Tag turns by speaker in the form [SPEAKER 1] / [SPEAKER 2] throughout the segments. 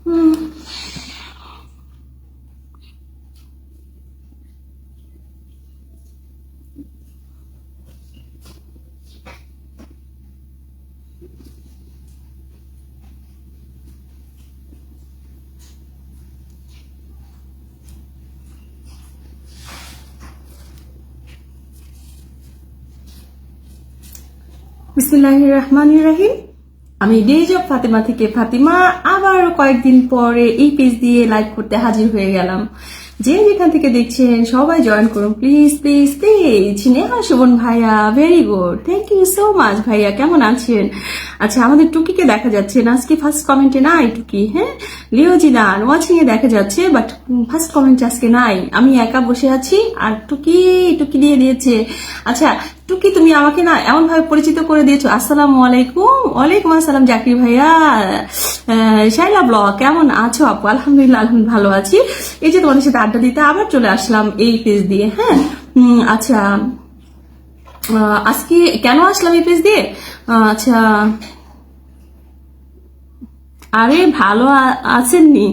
[SPEAKER 1] বিসমিল্লাহির রহমানির রহিম। আমি ডেজ অফ ফাতেমা থেকে ফাতিমা আবার কয়েকদিন পরে এই পেজ দিয়ে লাইভ করতে হাজির হয়ে গেলাম। যে যেখান থেকে দেখছেন সবাই জয়েন করুন please please please. Neha Suman ভাইয়া, very good, thank you so much ভাইয়া। কেমন আছেন? আচ্ছা, আমাদের টুকিকে দেখা যাচ্ছে না আজকে, ফার্স্ট কমেন্টে নাই টুকি। হ্যাঁ, লিওজিদান ওয়াচিং এ দেখা যাচ্ছে, বাট ফার্স্ট কমেন্টে আজকে নাই। আমি একা বসে আছি আর টুকি টুকি দিয়ে দিয়েছে। আচ্ছা টুকি, তুমি আমাকে না এমন ভাবে পরিচিত করে দিয়েছো। আসসালামু আলাইকুম। ওয়ালাইকুম আসসালাম জাকির ভাইয়া। শাইলা ব্লগ, কেমন আছো আপু? আলহামদুলিল্লাহ আলহামদুলিল্লাহ ভালো আছি। এই যে তোমাদের সাথে আড্ডা দিতে আবার চলে আসলাম এই পেজ দিয়ে। হ্যাঁ, আচ্ছা আজকে কেন আসলাম এই পেজ দিয়ে? আচ্ছা, আরে ভালো আছেননি?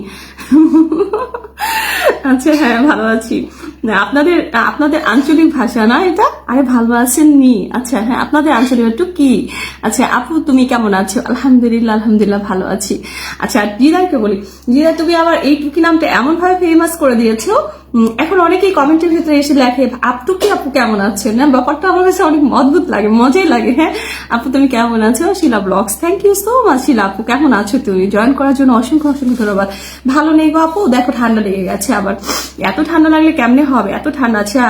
[SPEAKER 1] আচ্ছা হ্যাঁ ভালো আছি। আপনাদের আপনাদের আঞ্চলিক ভাষা না এটা? আরে ভালো আছেননি? আচ্ছা হ্যাঁ, আপনাদের আঞ্চলিক একটু কি। আচ্ছা আপু তুমি কেমন আছো? আলহামদুলিল্লাহ আলহামদুলিল্লাহ ভালো আছি। আচ্ছা জিদাকে বলি, জিদা তুমি আবার এই টুকি নামটা এমন ভাবে ফেমাস করে দিয়েছো, এখন অনেকেই কমেন্টের ভিতরে এসে লেখে আপু কি আপু কেমন আছেন। না, ব্যাপারটা আমার কাছে অনেক অদ্ভুত লাগে, মজাই লাগে। হ্যাঁ আপু তুমি কেমন আছো? Shila blogs, thank you so much. Shila আপু কেমন আছো তুমি? জয়েন করার জন্য অসংখ্য অসংখ্য ধন্যবাদ। ভালো নেই গো আপু, দেখো ঠান্ডা লেগে গেছে আবার। এত ঠান্ডা লাগলে কেমনে হবে, এত ঠান্ডা। আচ্ছা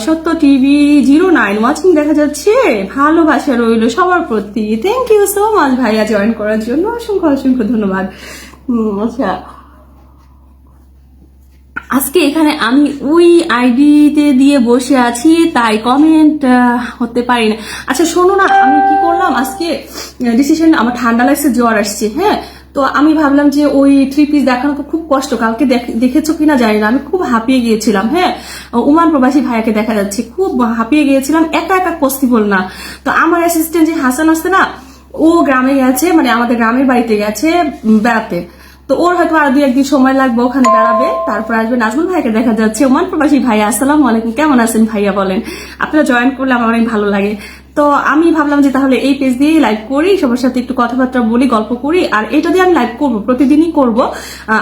[SPEAKER 1] সত্য টিভি 09 ওয়াচিং দেখা যাচ্ছে, ভালোবাসা রইল সবার প্রতি। থ্যাংক ইউ সো মাচ ভাইয়া, জয়েন করার জন্য অসংখ্য অসংখ্য ধন্যবাদ। আচ্ছা আজকে এখানে আমি ওই আইডিতে দিয়ে বসে আছি, তাই কমেন্ট হতে পারি না। আচ্ছা শোনো না, আমি কি করলাম আজকে ডিসিশন, আমার ঠান্ডা লাগছে, জ্বর আসছে। হ্যাঁ, তো আমি ভাবলাম যে ওই 3 পিস দেখানো তো খুব কষ্ট, কালকে দেখেছো কিনা জানি না, আমি খুব হাঁপিয়ে গিয়েছিলাম। হ্যাঁ, ওমান প্রবাসী ভাইয়াকে দেখা যাচ্ছে, খুব হাঁপিয়ে গিয়েছিলাম, একা একা পসিবল না। তো আমার অ্যাসিস্ট্যান্ট যে হাসান আসছে না, ও গ্রামে গেছে, মানে আমাদের গ্রামের বাড়িতে গেছে বেড়াতে। তো ওর হয়তো আর 2-1 দিন সময় লাগবে, ওখানে দাঁড়াবে, তারপর আসবে। নাজমুল ভাইকে দেখা যাচ্ছে, ওমান প্রবাসী ভাইয়া, আসসালামু আলাইকুম, কেমন আছেন ভাইয়া বলেন? আপনারা জয়েন করলে আমার অনেক ভালো লাগে। তো আমি ভাবলাম যে তাহলে এই পেজ দিয়ে লাইভ করি, সবার সাথে একটু কথাবার্তা বলি, গল্প করি। আর এটা দিয়ে আমি লাইভ করবো, প্রতিদিনই করব।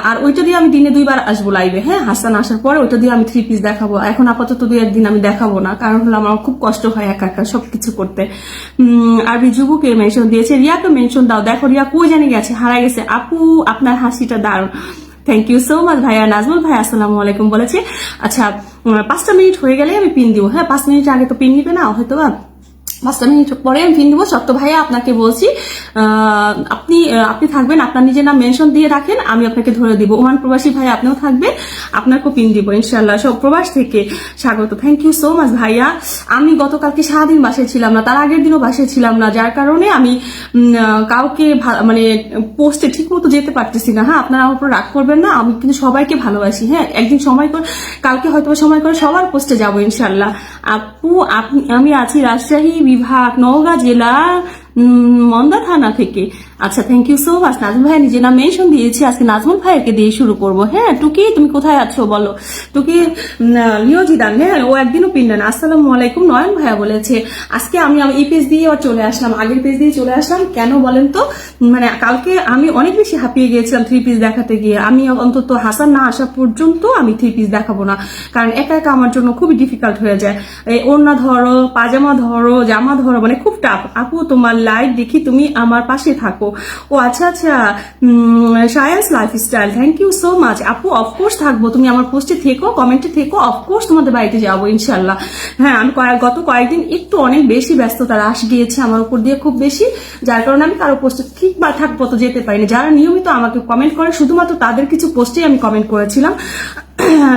[SPEAKER 1] আর ওইটা দিয়ে আমি দিনে 2 বার আসবো লাইভে। হ্যাঁ, হাসান আসার পরে ওইটা দিয়ে আমি 3 পিস দেখাবো। এখন আপাতত 2-1 দিন আমি দেখাবো না, কারণ হলো আমার খুব কষ্ট হয় একা একা সবকিছু করতে। আর যুবকে মেনশন দিয়েছে, রিয়াকে মেনশন দাও। দেখো রিয়া কই জানি গেছে, হারাই গেছে। আপু আপনার হাসিটা দারুণ, থ্যাংক ইউ সো মাচ ভাইয়া। নাজমুল ভাই আসসালামু আলাইকুম বলেছে। আচ্ছা 5টা মিনিট হয়ে গেলে আমি পিন দিব। হ্যাঁ 5 মিনিট আগে তো পিন নিবে না হয়তো বা, 5টা মিনিট পরে আমি পিন দিব। সত্য ভাইয়া আপনাকে বলছি, আপনি থাকবেন, আপনার নিজের নাম মেনশন দিয়ে রাখেন, আমি আপনাকে ধরে দিব। ওমান প্রবাসী ভাইয়া আপনিও থাকবেন, আপনাকেও পিন দিব ইনশাল্লাহ। সব প্রবাস থেকে স্বাগত, থ্যাংক ইউ সো মাচ ভাইয়া। আমি গতকালকে সারাদিন বাসায় ছিলাম না, তার আগের দিনও বাসায় ছিলাম না, যার কারণে আমি কাউকে মানে পোস্টে ঠিক মতো যেতে পারতেছি না। হ্যাঁ আপনারা আমার উপর রাগ করবেন না, আমি কিন্তু সবাইকে ভালোবাসি। হ্যাঁ একদিন সময় করে, কালকে হয়তো সময় করে সবার পোস্টে যাবো ইনশাল্লাহ। আপু আমি আছি রাজশাহী বিভাগ, নওগাঁ জেলা, মন্দা থানা থেকে। আচ্ছা thank you so much. Nazmul ভাই নিজে নাম মেনশন দিয়েছি, আজকে নাজমুল ভাইকে দিয়ে শুরু করবো। হ্যাঁ টুকি তুমি কোথায় আছো বলো? টুকি লিওজিদান, হ্যাঁ ও একদিনও পিন দেন। আসসালামু আলাইকুম, নয়ন ভাইয়া বলেছে। আজকে আমি এই পেজ দিয়ে চলে আসলাম, আগের পেজ দিয়ে চলে আসলাম। কেন বলেন তো, মানে কালকে আমি অনেক বেশি হাঁপিয়ে গিয়েছিলাম 3 পিস দেখাতে গিয়ে। আমি অন্তত হাসান না আসা পর্যন্ত আমি 3 পিস দেখাবো না, কারণ একা একা আমার জন্য খুবই ডিফিকাল্ট হয়ে যায়। এই ওড়না ধরো, পাজামা ধরো, জামা ধরো, মানে খুব টাফ। আপু তোমার লাইভ দেখি, তুমি আমার পাশে থাকো। ও আচ্ছা আচ্ছা, science lifestyle, thank you so much আপু। অফকোর্স থাকবো, তুমি আমার পোস্টে থেকো, কমেন্টে থেকো, অফকোর্স তোমাদের বাড়িতে যাবো ইনশাল্লাহ। হ্যাঁ আমি গত কয়েকদিন একটু অনেক বেশি ব্যস্ততা রাশ গিয়েছে আমার উপর দিয়ে, খুব বেশি, যার কারণে আমি কারো পোস্টে ঠিক বা থাকবো তো যেতে পারিনি। যারা নিয়মিত আমাকে কমেন্ট করে, শুধুমাত্র তাদের কিছু পোস্টেই আমি কমেন্ট করেছিলাম।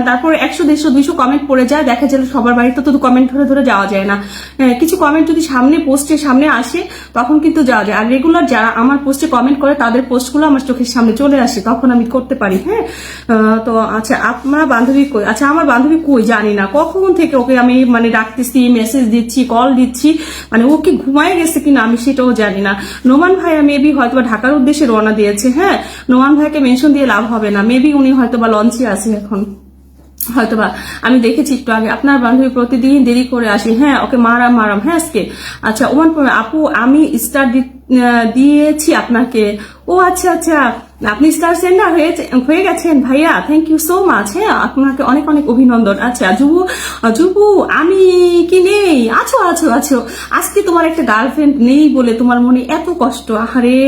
[SPEAKER 1] তারপরে 100 150 200 কমেন্ট পড়ে যায়, দেখা যায় সবার বাড়িতে তো কমেন্ট ধরে ধরে যাওয়া যায় না। কিছু কমেন্ট যদি সামনে পোস্টের সামনে আসে তখন কিন্তু যাওয়া যায়। আর রেগুলার যারা আমার পোস্টে কমেন্ট করে তাদের পোস্টগুলো আমার চোখের সামনে চলে আসে, তখন আমি করতে পারি। হ্যাঁ, তো আচ্ছা আপনার বান্ধবী কই? আচ্ছা আমার বান্ধবী কই জানি না, কখন থেকে ওকে আমি মানে ডাকতেছি, মেসেজ দিচ্ছি, কল দিচ্ছি, মানে ও কি ঘুমায় গেছে কিনা আমি সেটাও জানি না। নোমান ভাইয়া মেবি হয়তো ঢাকার উদ্দেশ্যে রওনা দিয়েছে। হ্যাঁ, নোমান ভাইকে মেনশন দিয়ে লাভ হবে না, মেবি উনি হয়তো বা লঞ্চে আছে এখন, হয়তোবা। আমি দেখেছি একটু আগে আপনার বান্ধবী প্রতিদিন দেরি করে আসি। হ্যাঁ, ওকে মারাম। হ্যাঁ আজকে আচ্ছা ওমান আপু আমি স্টার দিয়েছি আপনাকে। ও আচ্ছা আচ্ছা, আপনি স্টার সেন্ডার হয়ে গেছেন ভাইয়া, থ্যাংক ইউ সো মাচ। হ্যাঁ, আপনাকে অনেক অনেক অভিনন্দন। আচ্ছা জুবু আমি কি নেই? আছো আজকে তোমার একটা গার্লফ্রেন্ড নেই বলে তোমার মনে এত কষ্ট। আরে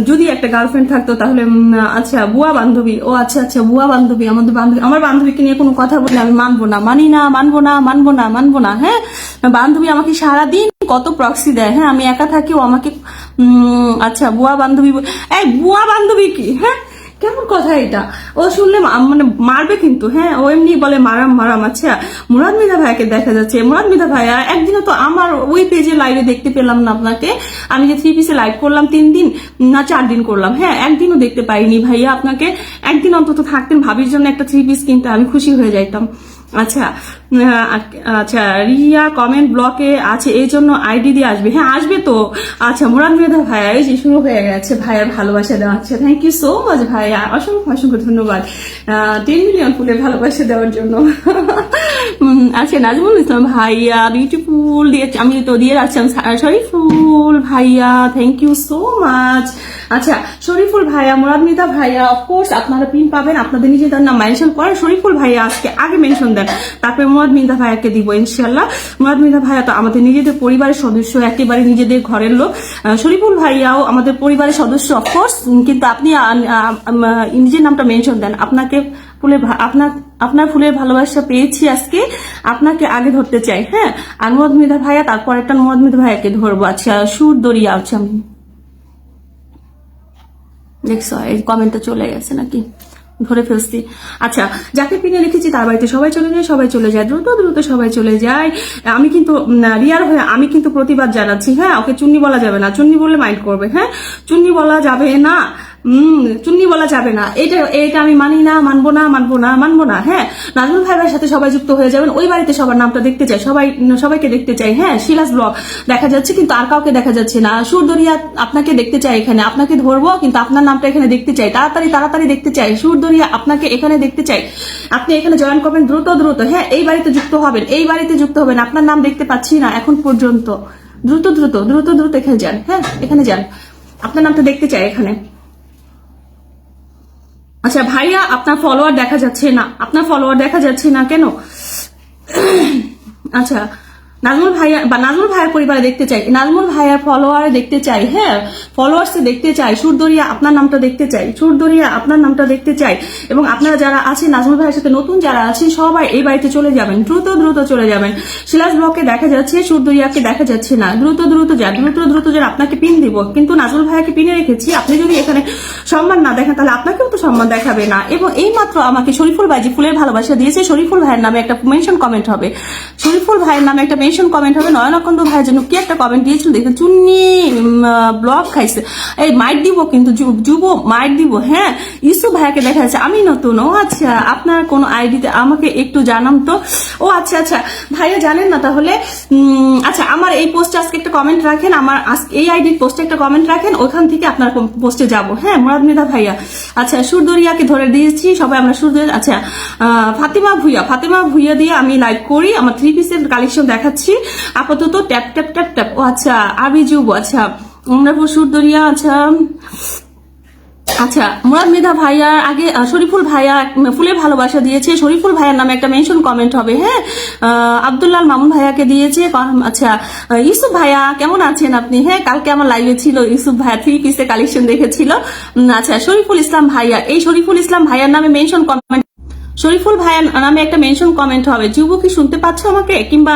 [SPEAKER 1] যদি একটা গার্লফ্রেন্ড থাকতো তাহলে আচ্ছা বুয়া বান্ধবী। ও আচ্ছা আচ্ছা বুয়া বান্ধবী, আমার বান্ধবীকে নিয়ে কোনো কথা বললে আমি মানবো না। হ্যাঁ, বান্ধবী আমাকে সারাদিন কত প্রক্সি দেয়। হ্যাঁ, আমি একা থাকি, ও আমাকে আচ্ছা বুয়া বান্ধবী। এই বুয়া বান্ধবী কি? হ্যাঁ, কেমন কথা এটা? ও শুনলে মানে মারবে কিন্তু। হ্যাঁ, ও এমনি বলে মারাম। আচ্ছা মুরাদ মৃধা ভাইয়াকে দেখা যাচ্ছে। মুরাদ মৃধা ভাইয়া একদিনও তো আমার ওই পেজে লাইভে দেখতে পেলাম না আপনাকে। আমি যে 3 পিসে লাইভ করলাম 3 দিন না 4 দিন করলাম, হ্যাঁ একদিনও দেখতে পাইনি ভাইয়া আপনাকে। একদিন অন্তত থাকতেন, ভাবির জন্য একটা 3 পিস কিনতে আমি খুশি হয়ে যাইতাম। আচ্ছা আচ্ছা রিয়া কমেন্ট ব্লকে আছে এই জন্য আইডি দিয়ে আসবে। হ্যাঁ আসবে তো। আচ্ছা মুরাদ মৃধা ভাইয়া এই যে শুরু হয়ে গেছে, ভাইয়ার ভালোবাসা দেওয়া হচ্ছে। থ্যাংক ইউ সো মাচ ভাইয়া, অসংখ্য ধন্যবাদ 10 মিলিয়ন ফুলের ভালোবাসা দেওয়ার জন্য। আচ্ছা নাজমুল ইসলাম ভাইয়া বিউটিফুল দিয়ে আমি তো দিয়ে রাখছিলাম। শরীফুল ভাইয়া থ্যাংক ইউ সো মাচ। আচ্ছা শরীফুল ভাইয়া, মুরাদ মৃধা ভাইয়া, অফকোর্স আপনারা পিন পাবেন, আপনাদের নিজেদের নাম মেনশন করেন। শরীফুল ভাইয়া আজকে আগে মেনশন দেন, তারপরে মুরাদ মৃধা ভাইয়াকে দিব ইনশাল্লাহ। মুরাদ মৃধা ভাইয়া তো আমাদের নিজেদের পরিবারের সদস্য, একেবারে নিজেদের ঘরের লোক। শরীফুল ভাইয়াও আমাদের পরিবারের সদস্য অফকোর্স, কিন্তু আপনি নিজের নামটা মেনশন দেন। আপনার ফুলের ভালোবাসা পেয়েছি আজকে, আপনাকে আগে ধরতে চাই। হ্যাঁ, আর মুরাদ মৃধা ভাইয়া, তারপর একটা মুরাদ মৃধা ভাইয়াকে ধরবো। আচ্ছা সুর দরিয়া, আচ্ছা দেখছো এই কমেন্টটা চলে গেছে নাকি, ধরে ফেলছি। আচ্ছা যাকে পিনে লিখেছি তার বাড়িতে সবাই চলে যায়, দ্রুত সবাই চলে যায়। আমি কিন্তু রিয়ার হয়ে আমি কিন্তু প্রতিবাদ জানাচ্ছি। হ্যাঁ, ওকে চুন্নি বলা যাবে না, চুন্নি বললে মাইন্ড করবে। হ্যাঁ, চুন্নি বলা যাবে না, চুন্নি বলা যাবে না, এটা আমি মানি না, মানবো না। হ্যাঁ, নাজমুল ভাইয়ের সাথে সবাই যুক্ত হয়ে যাবেন, ওই বাড়িতে সবার নামটা দেখতে চাই, সবাইকে দেখতে চাই। হ্যাঁ, শিলাস ব্লগ দেখা যাচ্ছে কিন্তু আর কাউকে দেখা যাচ্ছে না। সুরদরিয়া আপনাকে দেখতে চাই, এখানে আপনাকে ধরবো কিন্তু আপনার নামটা এখানে দেখতে চাই, তাড়াতাড়ি দেখতে চাই। সুরদরিয়া আপনাকে এখানে দেখতে চাই, আপনি এখানে জয়েন করবেন দ্রুত। হ্যাঁ, এই বাড়িতে যুক্ত হবেন, আপনার নাম দেখতে পাচ্ছি না এখন পর্যন্ত। দ্রুত এখানে যান। হ্যাঁ, এখানে যান, আপনার নামটা দেখতে চাই এখানে। আচ্ছা ভাইয়া আপনার ফলোয়ার দেখা যাচ্ছে না কেন? আচ্ছা নাজমুল ভাইয়ার পরিবারে দেখতে চাই, নাজমুল ভাইয়ার ফলোয়ারে দেখতে চাই। হ্যাঁ, ফলোয়ার্সে দেখতে চাই। সুরদরিয়া আপনার নামটা দেখতে চাই, এবং আপনারা যারা আছেন নাজমুল ভাইয়ের সাথে নতুন যারা আছেন সবাই এই বাড়িতে চলে যাবেন, দ্রুত চলে যাবেন। শিলাস ব্লকে দেখা যাচ্ছে, সুরদরিয়াকে দেখা যাচ্ছে না। দ্রুত যান, আপনাকে পিন দিব, কিন্তু নাজমুল ভাইয়াকে পিনে রেখেছি। আপনি যদি এখানে সম্মান না দেখেন তাহলে আপনাকেও তো সম্মান দেখাবে না। এবং এই মাত্র আমাকে শরীফুল ভাই যে ফুলের ভালোবাসা দিয়েছে, শরীফুল ভাইয়ের নামে একটা মেনশন কমেন্ট হবে, নয়নাকন্দ ভাইয়ের জন্য কি একটা কমেন্ট দিয়েছিল দেখে, চুন্নি ব্লগ খাইছে। এই মাইট দিব কিন্তু, যুব মাইট দিব। হ্যাঁ, ইউসুফ ভাইয়াকে দেখা যাচ্ছে, আমি নতুন। ও আচ্ছা, আপনার কোন আইডিতে আমাকে একটু জানাম তো। ও আচ্ছা ভাইয়া জানেন না তাহলে। আচ্ছা আমার এই পোস্টে আজকে একটা কমেন্ট রাখেন, আমার এই আইডির পোস্টে একটা কমেন্ট রাখেন, ওখান থেকে আপনার পোস্টে যাব। হ্যাঁ, মুরাদ মৃধা ভাইয়া। আচ্ছা সুরদরিয়াকে ধরে দিয়েছি সবাই আমরা সুরদরিয়া। আচ্ছা ফাতিমা ভুইয়া দিয়ে আমি লাইভ করি, আমার 3 পিসের কালেকশন দেখাচ্ছি আপাতত। ট্যাপ। ও আচ্ছা আবি যুব। আচ্ছা আমরা সুরদরিয়া। আচ্ছা মুরাদ মৃধা ভাইয়ার আগে শরীফুল ভাইয়া ফুলের ভালোবাসা দিয়েছে, শরীফুল ভাইয়ার নামে একটা মেনশন কমেন্ট হবে। হ্যাঁ, আব্দুল্লাহ মামুন ভাইয়াকে দিয়েছে। আচ্ছা ইউসুফ ভাইয়া কেমন আছেন আপনি? হ্যাঁ, কালকে আমার লাইভে ছিল ইউসুফ ভাইয়া, 3 পিসে কালেকশন দেখেছিল। আচ্ছা শরীফুল ইসলাম ভাইয়া, এই শরীফুল ইসলাম ভাইয়ার নামে মেনশন কমেন্ট, শরীফুল ভাইয়ার নামে একটা মেনশন কমেন্ট হবে। যুব কি শুনতে পাচ্ছ আমাকে, কিংবা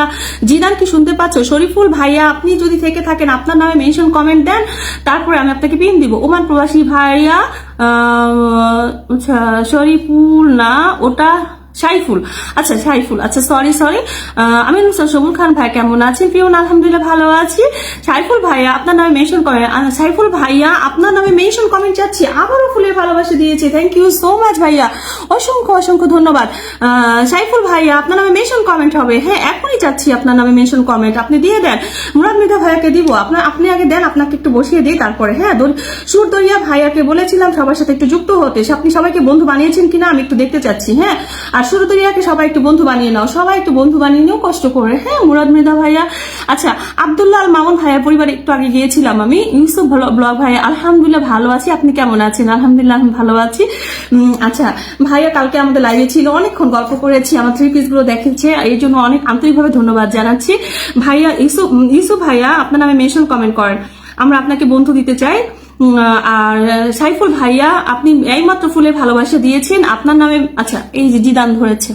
[SPEAKER 1] জিদান কি শুনতে পাচ্ছ? শরীফুল ভাইয়া আপনি যদি থেকে থাকেন আপনার নামে মেনশন কমেন্ট দেন, তারপরে আমি আপনাকে পিন দিব। ওমান প্রবাসী ভাইয়া, আচ্ছা শরীফুল না, ওটা সাইফুল, আচ্ছা সাইফুল, আচ্ছা সরি আমি সবুল খান ভাই কেমন আছেন? প্রিয় আলহামদুলিল্লাহ ভালো আছি। সাইফুল ভাইয়া আপনার নামে মেনশন করেন, সাইফুল ভাইয়া আপনার নামে মেনশন কমেন্ট চাচ্ছি, আবারও ফুলের ভালোবাসা দিয়েছে, থ্যাংক ইউ সো মাচ ভাইয়া, অসংখ্য ধন্যবাদ। সাইফুল ভাইয়া আপনার নামে মেনশন কমেন্ট হবে, হ্যাঁ এখনই চাচ্ছি আপনার নামে মেনশন কমেন্ট, আপনি দিয়ে দেন। মুরাদ মৃধা ভাইয়াকে দিব, আপনি আগে দেন, আপনাকে একটু বসিয়ে দিই তারপরে। হ্যাঁ সুরদরিয়া ভাইয়াকে বলেছিলাম সবার সাথে একটু যুক্ত হতে, আপনি সবাইকে বন্ধু বানিয়েছেন কিনা আমি একটু দেখতে চাচ্ছি। হ্যাঁ আর সুরদরিয়াকে সবাই একটু বন্ধু বানিয়ে নাও, সবাই একটু বন্ধু বানিয়ে নিও কষ্ট করে। হ্যাঁ মুরাদ মৃধা ভাইয়া, আচ্ছা আব্দুল্লাহ আল মামুন ভাইয়ার পরিবারে একটু আগে গিয়েছিলাম আমি। ইউসুফ ব্লগ ভাইয়া আলহামদুলিল্লাহ ভালো আছি, আপনি কেমন আছেন? আলহামদুলিল্লাহ আমি ভালো আছি। আচ্ছা ভাইয়া কালকে আমাদের লাইভে ছিল, অনেকক্ষণ গল্প করেছি, আমার 3 পিস গুলো দেখেছে, এই জন্য অনেক আন্তরিকভাবে ধন্যবাদ জানাচ্ছি ভাইয়া। ইউসুফ ভাইয়া আপনার নামে মেনশন কমেন্ট করেন, আমরা আপনাকে বন্ধু দিতে চাই। আর সাইফুল ভাইয়া আপনি এইমাত্র ফুলের ভালোবাসা দিয়েছেন আপনার নামে, আচ্ছা এই যে জিদান ধরেছে,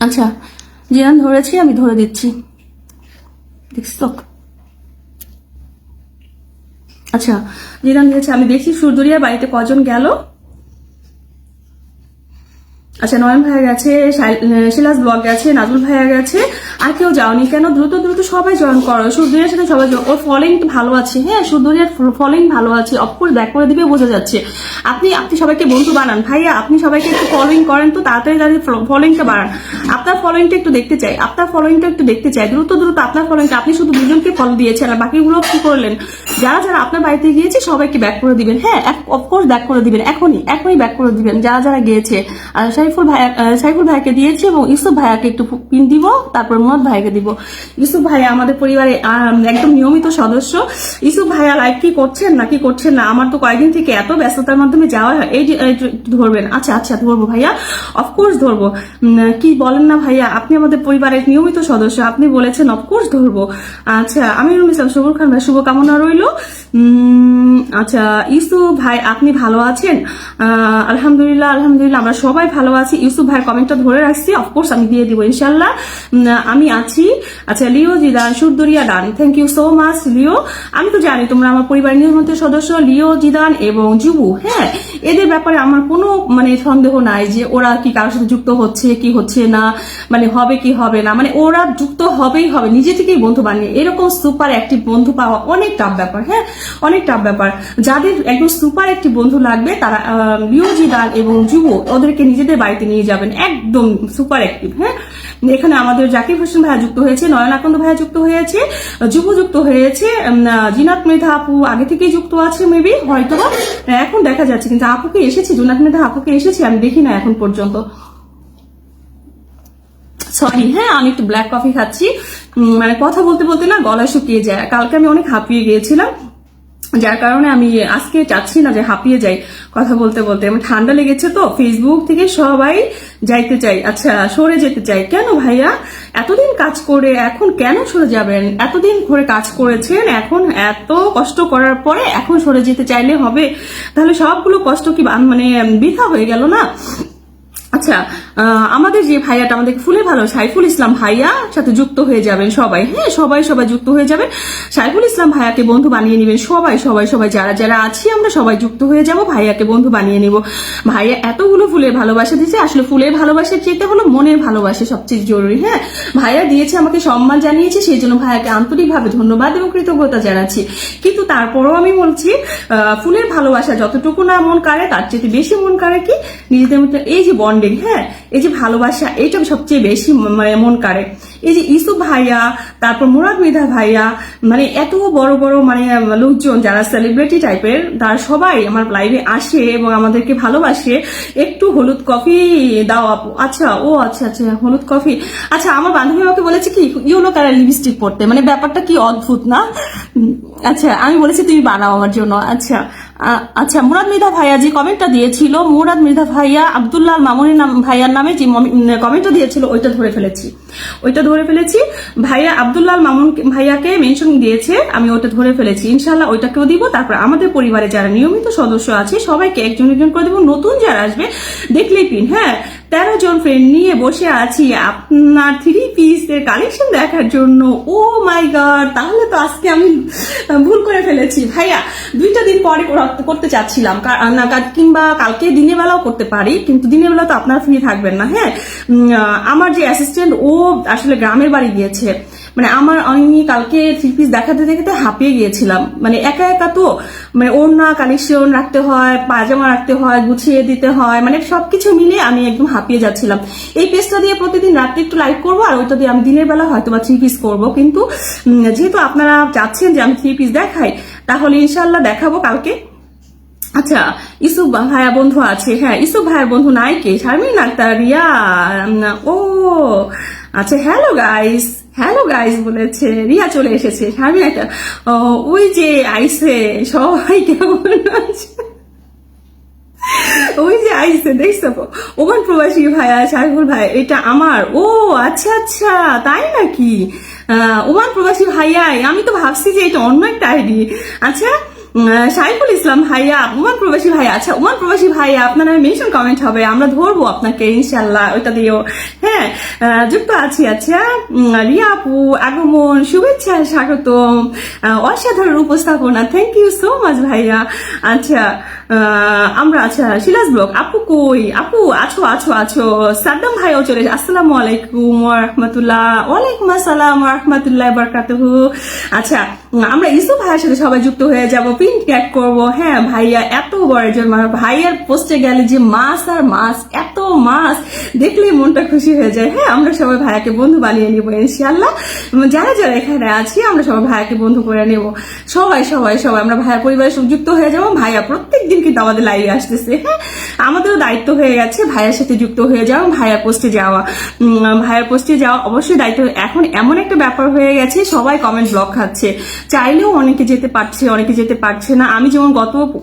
[SPEAKER 1] আচ্ছা জিদান ধরেছি, আমি ধরে দিচ্ছি, দেখছো? আচ্ছা জিদান দিয়েছে, আমি দেখি সুরদরিয়ার বাড়িতে কজন গেল। আচ্ছা নয়ন ভাইয়া গেছে, শিলাস ব্লগ গেছে, নাজুল ভাইয়া গেছে, আর কেউ যাওনি কেন? দ্রুত সবাই জয়েন করো, সুরদরিয়ার সাথে সবাই ওর ফলোইং ভালো আছে। হ্যাঁ সুরদরিয়ার ফলোইং ভালো আছে, অফকোর্স ব্যাক করে দিবে, বোঝা যাচ্ছে। আপনি সবাইকে বন্ধু বানান ভাইয়া, আপনি সবাইকে একটু ফলোইং করেন তো, তাড়াতাড়ি ফলোইংটা বাড়ান, আপনার ফলোইংটা একটু দেখতে চাই, দ্রুত আপনার ফলোইংটা। আপনি শুধু 2 জনকে ফলো দিয়েছেন, আর বাকিগুলো কি করলেন? যারা আপনার বাড়িতে গিয়েছে সবাইকে ব্যাক করে দিবেন। হ্যাঁ অফকোর্স ব্যাক করে দিবেন, এখনই ব্যাক করে দিবেন যারা গিয়েছে। আর সাইফুল ভাইকে দিয়েছে, এবং ইউসুফ ভাইয়াকে একটু পিন দিব, তারপর মুরাদ ভাইকে দিব। ইউসুফ ভাইয়া আমাদের পরিবারে একদম নিয়মিত সদস্য। ইউসুফ ভাইয়া লাইভ কি করছেন না? আমার তো কয়েকদিন থেকে এত ব্যস্ততার মাধ্যমে যাওয়া হয়, এই ধরবেন। আচ্ছা ধরবো ভাইয়া, অফকোর্স ধরবো, কি বলেন না ভাইয়া, আপনি আমাদের পরিবারের নিয়মিত সদস্য, আপনি বলেছেন অফকোর্স ধরবো। আচ্ছা আমি ইসলাম সবুর খান ভাই শুভকামনা রইল। আচ্ছা ইউসুফ ভাই আপনি ভালো আছেন? আলহামদুলিল্লাহ আমরা সবাই ভালো আছি। ইউসুফ ভাইয়ের কমেন্টটা ধরে রাখছি, অফকোর্স আমি দিয়ে দিব ইনশাল্লাহ, আমি আছি। আচ্ছা লিও জিদান, সুরদরিয়া done, thank you so much Leo. আমি তো জানি তোমরা আমার পরিবারের নিয়মিত সদস্য, লিও জিদান এবং জুবু। হ্যাঁ এদের ব্যাপারে আমার কোনো সন্দেহ নাই যে ওরা কি কারোর সাথে যুক্ত হচ্ছে কি হচ্ছে না, হবে কি হবে না, ওরা যুক্ত হবেই হবে, নিজে থেকেই বন্ধু বানিয়ে। এরকম সুপার অ্যাক্টিভ বন্ধু পাওয়া অনেক টাফ ব্যাপার। হ্যাঁ অনেক টাফ ব্যাপার। যাদের একদম সুপার অ্যাক্টিভ বন্ধু লাগবে তারা লিও জিদান এবং যুবু ওদেরকে নিজেদের বাড়িতে নিয়ে যাবেন, একদম সুপার অ্যাক্টিভ। হ্যাঁ এখানে আমাদের জাকির হোসেন ভাইয়া যুক্ত হয়েছে, নয়ন আকন্দ ভাইয়া যুক্ত হয়েছে, যুব যুক্ত হয়েছে, জিনাত মৃধা আপু আগে থেকেই যুক্ত আছে, মেবি হয়তো এখন দেখা যাচ্ছে, কিন্তু আপুকে এসেছে, জুনাত মৃধা আপুকে এসেছে আমি দেখি না এখন পর্যন্ত, সরি। হ্যাঁ আমি একটু ব্ল্যাক কফি খাচ্ছি, কথা বলতে না গলা শুকিয়ে যায়, কালকে আমি অনেক হাঁপিয়ে গিয়েছিলাম, যার কারণে আমি আজকে চাচ্ছি না যে হাঁপিয়ে যাই কথা বলতে। আমার ঠান্ডা লেগেছে তো, ফেসবুক থেকে সবাই যাইতে চাই, আচ্ছা সরে যেতে চাই। কেন ভাইয়া এতদিন কাজ করে এখন কেন সরে যাবেন? এতদিন ধরে কাজ করেছেন, এখন এত কষ্ট করার পরে এখন সরে যেতে চাইলে হবে? তাহলে সবগুলো কষ্ট কি বৃথা হয়ে গেল না? আচ্ছা আমাদের যে ভাইয়াটা আমাদের ফুলে ভালো সাইফুল ইসলাম ভাইয়া সাথে যুক্ত হয়ে যাবেন সবাই। হ্যাঁ সবাই যুক্ত হয়ে যাবেন, সাইফুল ইসলাম ভাইয়াকে বন্ধু বানিয়ে নেবেন সবাই যারা আছি আমরা সবাই যুক্ত হয়ে যাব, ভাইয়াকে বন্ধু বানিয়ে নেব। ভাইয়া এতগুলো ফুলের ভালোবাসা দিয়েছে, আসলে ফুলের ভালোবাসার চেয়ে হলো মনের ভালোবাসা সবচেয়ে জরুরি। হ্যাঁ ভাইয়া দিয়েছে, আমাকে সম্মান জানিয়েছে, সেই জন্য ভাইয়াকে আন্তরিকভাবে ধন্যবাদ এবং কৃতজ্ঞতা জানাচ্ছি। কিন্তু তারপরও আমি বলছি ফুলের ভালোবাসা যতটুকু না মন কাড়ে তার চেয়ে বেশি মন কাড়ে কি নিজেদের মধ্যে এই যে বন্ডিং, হ্যাঁ এই যে ভালোবাসা, এইটা সবচেয়ে বেশি মন কাড়ে। এই যে ইউসুফ ভাইয়া, তারপর মুরাদ মৃধা ভাইয়া, এত বড় লোকজন যারা সেলিব্রিটি টাইপের, তারা সবাই আমার লাইভে আসে এবং আমাদেরকে ভালোবাসে। একটু হলুদ কফি দাও আপু। আচ্ছা হলুদ কফি। আচ্ছা আমার বান্ধবী আমাকে বলেছে কি ইয়েলো কালার লিপস্টিক পরতে, ব্যাপারটা কি অদ্ভুত না? আচ্ছা আমি বলেছি তুমি বানাও আমার জন্য। আচ্ছা মুরাদ মৃধা ভাইয়া যে কমেন্টটা দিয়েছিল, মুরাদ মৃধা ভাইয়া আব্দুল্লাহ মামুনের ভাইয়ার নামে যে কমেন্টটা দিয়েছিল ওইটা ধরে ফেলেছি। ভাইয়া আব্দুল্লাহ মামুন ভাইয়াকে মেনশন দিয়েছে, আমি ওটা ধরে ফেলেছি, ইনশাল্লাহ ওইটাকেও দিব। তারপর আমাদের পরিবারে যারা নিয়মিত সদস্য আছে সবাইকে একজন করে দেবো, নতুন যারা আসবে দেখলেই পিন। হ্যাঁ 13 জন ফ্রেন্ড নিয়ে বসে আছি আপনার 3 পিসের কালেকশন দেখার জন্য। ও মাই গড, তাহলে তো আজকে আমি ভুল করে ফেলেছি ভাইয়া। 2টা দিন পরে করতে চাচ্ছিলাম, কিংবা কালকে দিনের বেলাও করতে পারি, কিন্তু দিনের বেলা তো আপনারা ফ্রি থাকবেন না। হ্যাঁ, আমার যে অ্যাসিস্ট্যান্ট ও আসলে গ্রামের বাড়ি গিয়েছে, মানে আমি কালকে 3 পিস দেখাতে দেখাতে হাঁপিয়ে গিয়েছিলাম। মানে একা একা তো, মানে ওড়না কালেকশন রাখতে হয়, পাজামা রাখতে হয়, গুছিয়ে দিতে হয়, মানে সবকিছু মিলে আমি একদম হাঁপিয়ে যাচ্ছিলাম। এই পেজটা দিয়ে প্রতিদিন রাত্রে একটু লাইভ করবো, আর ওইটা দিয়ে আমি দিনের বেলা হয়তো বা 3 পিস করবো। কিন্তু যেহেতু আপনারা চাচ্ছেন যে আমি 3 পিস দেখাই, তাহলে ইনশাল্লাহ দেখাবো কালকে। আচ্ছা, ইসুফ ভাইয়া বন্ধু আছে। হ্যাঁ, ইসুফ ভাইয়ের বন্ধু নাই কে? শারমিন আক্তার, রিয়া। ও আচ্ছা, হ্যালো গাইস বলেছে, রিয়া চলে এসেছে। শারমিন আক্তার, ওই যে আইসে, সবাই কেমন আছে? ওই যে আইসে, দেখছো? ওমান প্রবাসী ভাইয়া, সাইফুল ভাই, এটা আমার। ও আচ্ছা আচ্ছা, তাই নাকি? ওমান প্রবাসী ভাইয়াই, আমি তো ভাবছি যে এটা অন্য একটা আইডি। আচ্ছা, সাইফুল ইসলাম ভাইয়া, ওমান প্রবাসী ভাইয়া। আচ্ছা, ওমান প্রবাসী ভাইয়া, আপনার মেনশন কমেন্ট হবে, আমরা ধরবো আপনাকে ইনশাল্লাহ, ওইটা দিয়েও। হ্যাঁ, যুক্ত আছি। আচ্ছা, রিয়া আপু আগমন, শুভেচ্ছা, স্বাগতম, অসাধারণ উপস্থাপনা, থ্যাংক ইউ সো মাচ ভাইয়া। আচ্ছা, আমরা আচ্ছা, শিলাস ব্লগ, আপু কই? আপু আছো। সাদ্দাম ভাইও চলে, আসসালামু আলাইকুম ওয়া রাহমাতুল্লাহ। ওয়ালাইকুম আসসালাম ওয়া রাহমাতুল্লাহি ওয়া বারাকাতুহু। আচ্ছা, আমরা ইসুফ ভাইয়ের সাথে সবাই যুক্ত হয়ে যাব, প্রিন্ট ক্যাট করবো। হ্যাঁ ভাইয়া, এত বড় একজন মানুষ, ভাইয়ার পোস্টে গেলে যে মাছ আর মাছ, এত মাছ দেখলেই মনটা খুশি হয়ে যায়। হ্যাঁ, আমরা সবাই ভাইয়াকে বন্ধু বানিয়ে নিবো ইনশাআল্লাহ। যারা যারা এখানে আছি, আমরা সবাই ভাইয়াকে বন্ধু করে নেব। সবাই আমরা ভাইয়ার পরিবারের যুক্ত হয়ে যাবো। ভাইয়া প্রত্যেকদিন কিন্তু আমাদের লাইভে আসতেছে। হ্যাঁ, আমাদেরও দায়িত্ব হয়ে গেছে ভাইয়ার সাথে যুক্ত হয়ে যাওয়া, ভাইয়ার পোস্টে যাওয়া অবশ্যই দায়িত্ব। এখন এমন একটা ব্যাপার হয়ে গেছে, সবাই কমেন্ট ব্লক খাচ্ছে, চাইলেও অনেকে যেতে পারছে, অনেকে যেতে পারছে না। আমি যেমন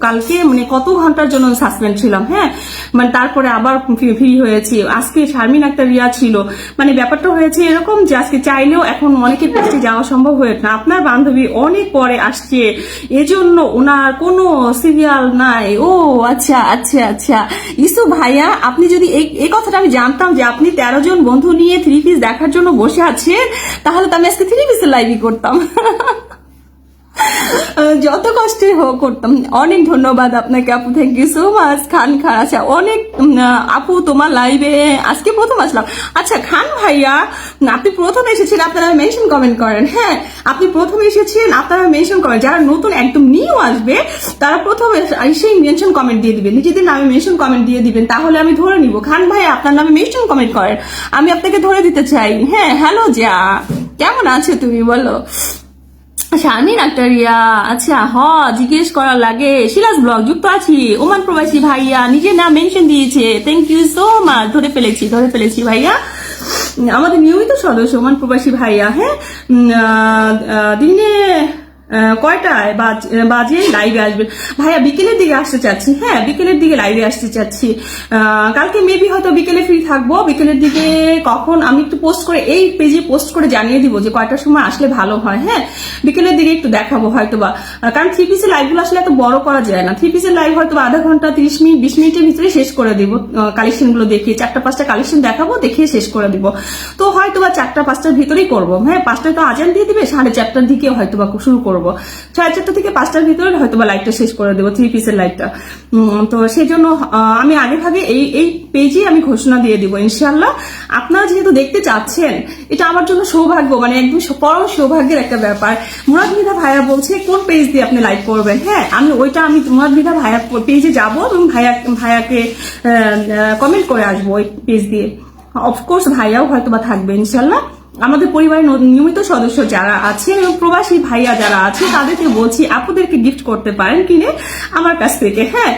[SPEAKER 1] কালকে মানে কত ঘন্টার জন্য সাসপেন্ড ছিলাম। হ্যাঁ, মানে তারপরে আবার ফ্রি হয়েছি। আজকে শারমিন একটা রিয়া ছিল, মানে ব্যাপারটা হয়েছে এরকম যে আজকে চাইলেও এখন অনেকের পোস্টে যাওয়া সম্ভব হয়ে না। আপনার বান্ধবী অনেক পরে আসছে, এজন্য ওনার কোনো সিরিয়াল নাই। ও আচ্ছা, ইসু ভাইয়া, আপনি যদি এই কথাটা আমি জানতাম যে আপনি 13 জন বন্ধু নিয়ে 3 পিস দেখার জন্য বসে আছেন, তাহলে তো আমি আজকে 3 পিসের লাইভই করতাম। যত কষ্টে হোক করতাম। অনেক ধন্যবাদ আপনাকে আপু, থ্যাংক ইউ সো মাচ। খান। আচ্ছা, অনেক আপু তোমার লাইভে আজকে প্রথম আসলাম। আচ্ছা খান ভাইয়া, আপনি প্রথম এসেছেন, আপনারা মেনশন কমেন্ট করেন। হ্যাঁ, আপনি প্রথম এসেছেন, আপনারা মেনশন করেন। যারা নতুন একদম নিউ আসবে, তারা প্রথমে সেই মেনশন কমেন্ট দিয়ে দিবেন, নিজেদের নামে মেনশন কমেন্ট দিয়ে দিবেন, তাহলে আমি ধরে নিব। খান ভাইয়া, আপনার নামে মেনশন কমেন্ট করেন, আমি আপনাকে ধরে দিতে চাই। হ্যাঁ, হ্যালো যা, কেমন আছে তুমি বলো? শারমিন আক্তার, রিয়া। আচ্ছা, জিজ্ঞেস করার লাগে। শিলাস ব্লগ, যুক্ত আছি। ওমান প্রবাসী ভাইয়া নিজের নাম মেনশন দিয়েছে, থ্যাংক ইউ সো মাচ। ধরে ফেলেছি ভাইয়া, আমাদের নিয়মিত সদস্য ওমান প্রবাসী ভাইয়া। হ্যাঁ, দিনে কয়টায় বাজে লাইভে আসবেন ভাইয়া? বিকেলের দিকে আসতে চাচ্ছি। হ্যাঁ, বিকেলের দিকে লাইভে আসতে চাচ্ছি। কালকে মেবি হয়তো বিকেলে ফ্রি থাকবো। বিকেলের দিকে কখন আমি একটু পোস্ট করে, এই পেজে পোস্ট করে জানিয়ে দিব যে কয়টার সময় আসলে ভালো হয়। হ্যাঁ, বিকেলের দিকে একটু দেখাবো হয়তোবা, কারণ 3 পিসের লাইভগুলো আসলে এত বড় করা যায় না। 3 পিসের লাইভ হয়তো আধা ঘন্টা 30 মিনিট 20 মিনিটের ভিতরে শেষ করে দিব। কালেকশন গুলো দেখিয়ে 4টা-5টা কালেকশন দেখাবো, দেখিয়ে শেষ করে দিব। তো হয়তোবা 4টা-5টার ভিতরেই করবো। হ্যাঁ, 5টায় তো আজান দিয়ে দিবে, 4:30টার দিকে হয়তোবা শুরু করবো। 4:30 থেকে 5টার ভিতরে হয়তোবা লাইভটা শেষ করে দেবো, 3 পিসের লাইভটা। তো সেই জন্য আমি আগে ভাগে এই পেজে আমি ঘোষণা দিয়ে দিব ইনশাল্লাহ। আপনারা যেহেতু দেখতে চাচ্ছেন, এটা আমার জন্য সৌভাগ্য, মানে একদম পরম সৌভাগ্যের একটা ব্যাপার। মুরাদ মৃধা ভাইয়া বলছে কোন পেজ দিয়ে আপনি লাইভ করবেন। হ্যাঁ, আমি মুরাদ মৃধা ভাইয়া পেজে যাবো এবং ভাইয়াকে কমেন্ট করে আসবো ওই পেজ দিয়ে। অফকোর্স ভাইয়াও হয়তোবা থাকবে ইনশাল্লাহ। আমাদের পরিবারের নিয়মিত সদস্য যারা আছেন এবং প্রবাসী ভাইয়া যারা আছে, তাদেরকে বলছি আপুদেরকে গিফট করতে পারেন কিনে আমার কাছ থেকে। হ্যাঁ,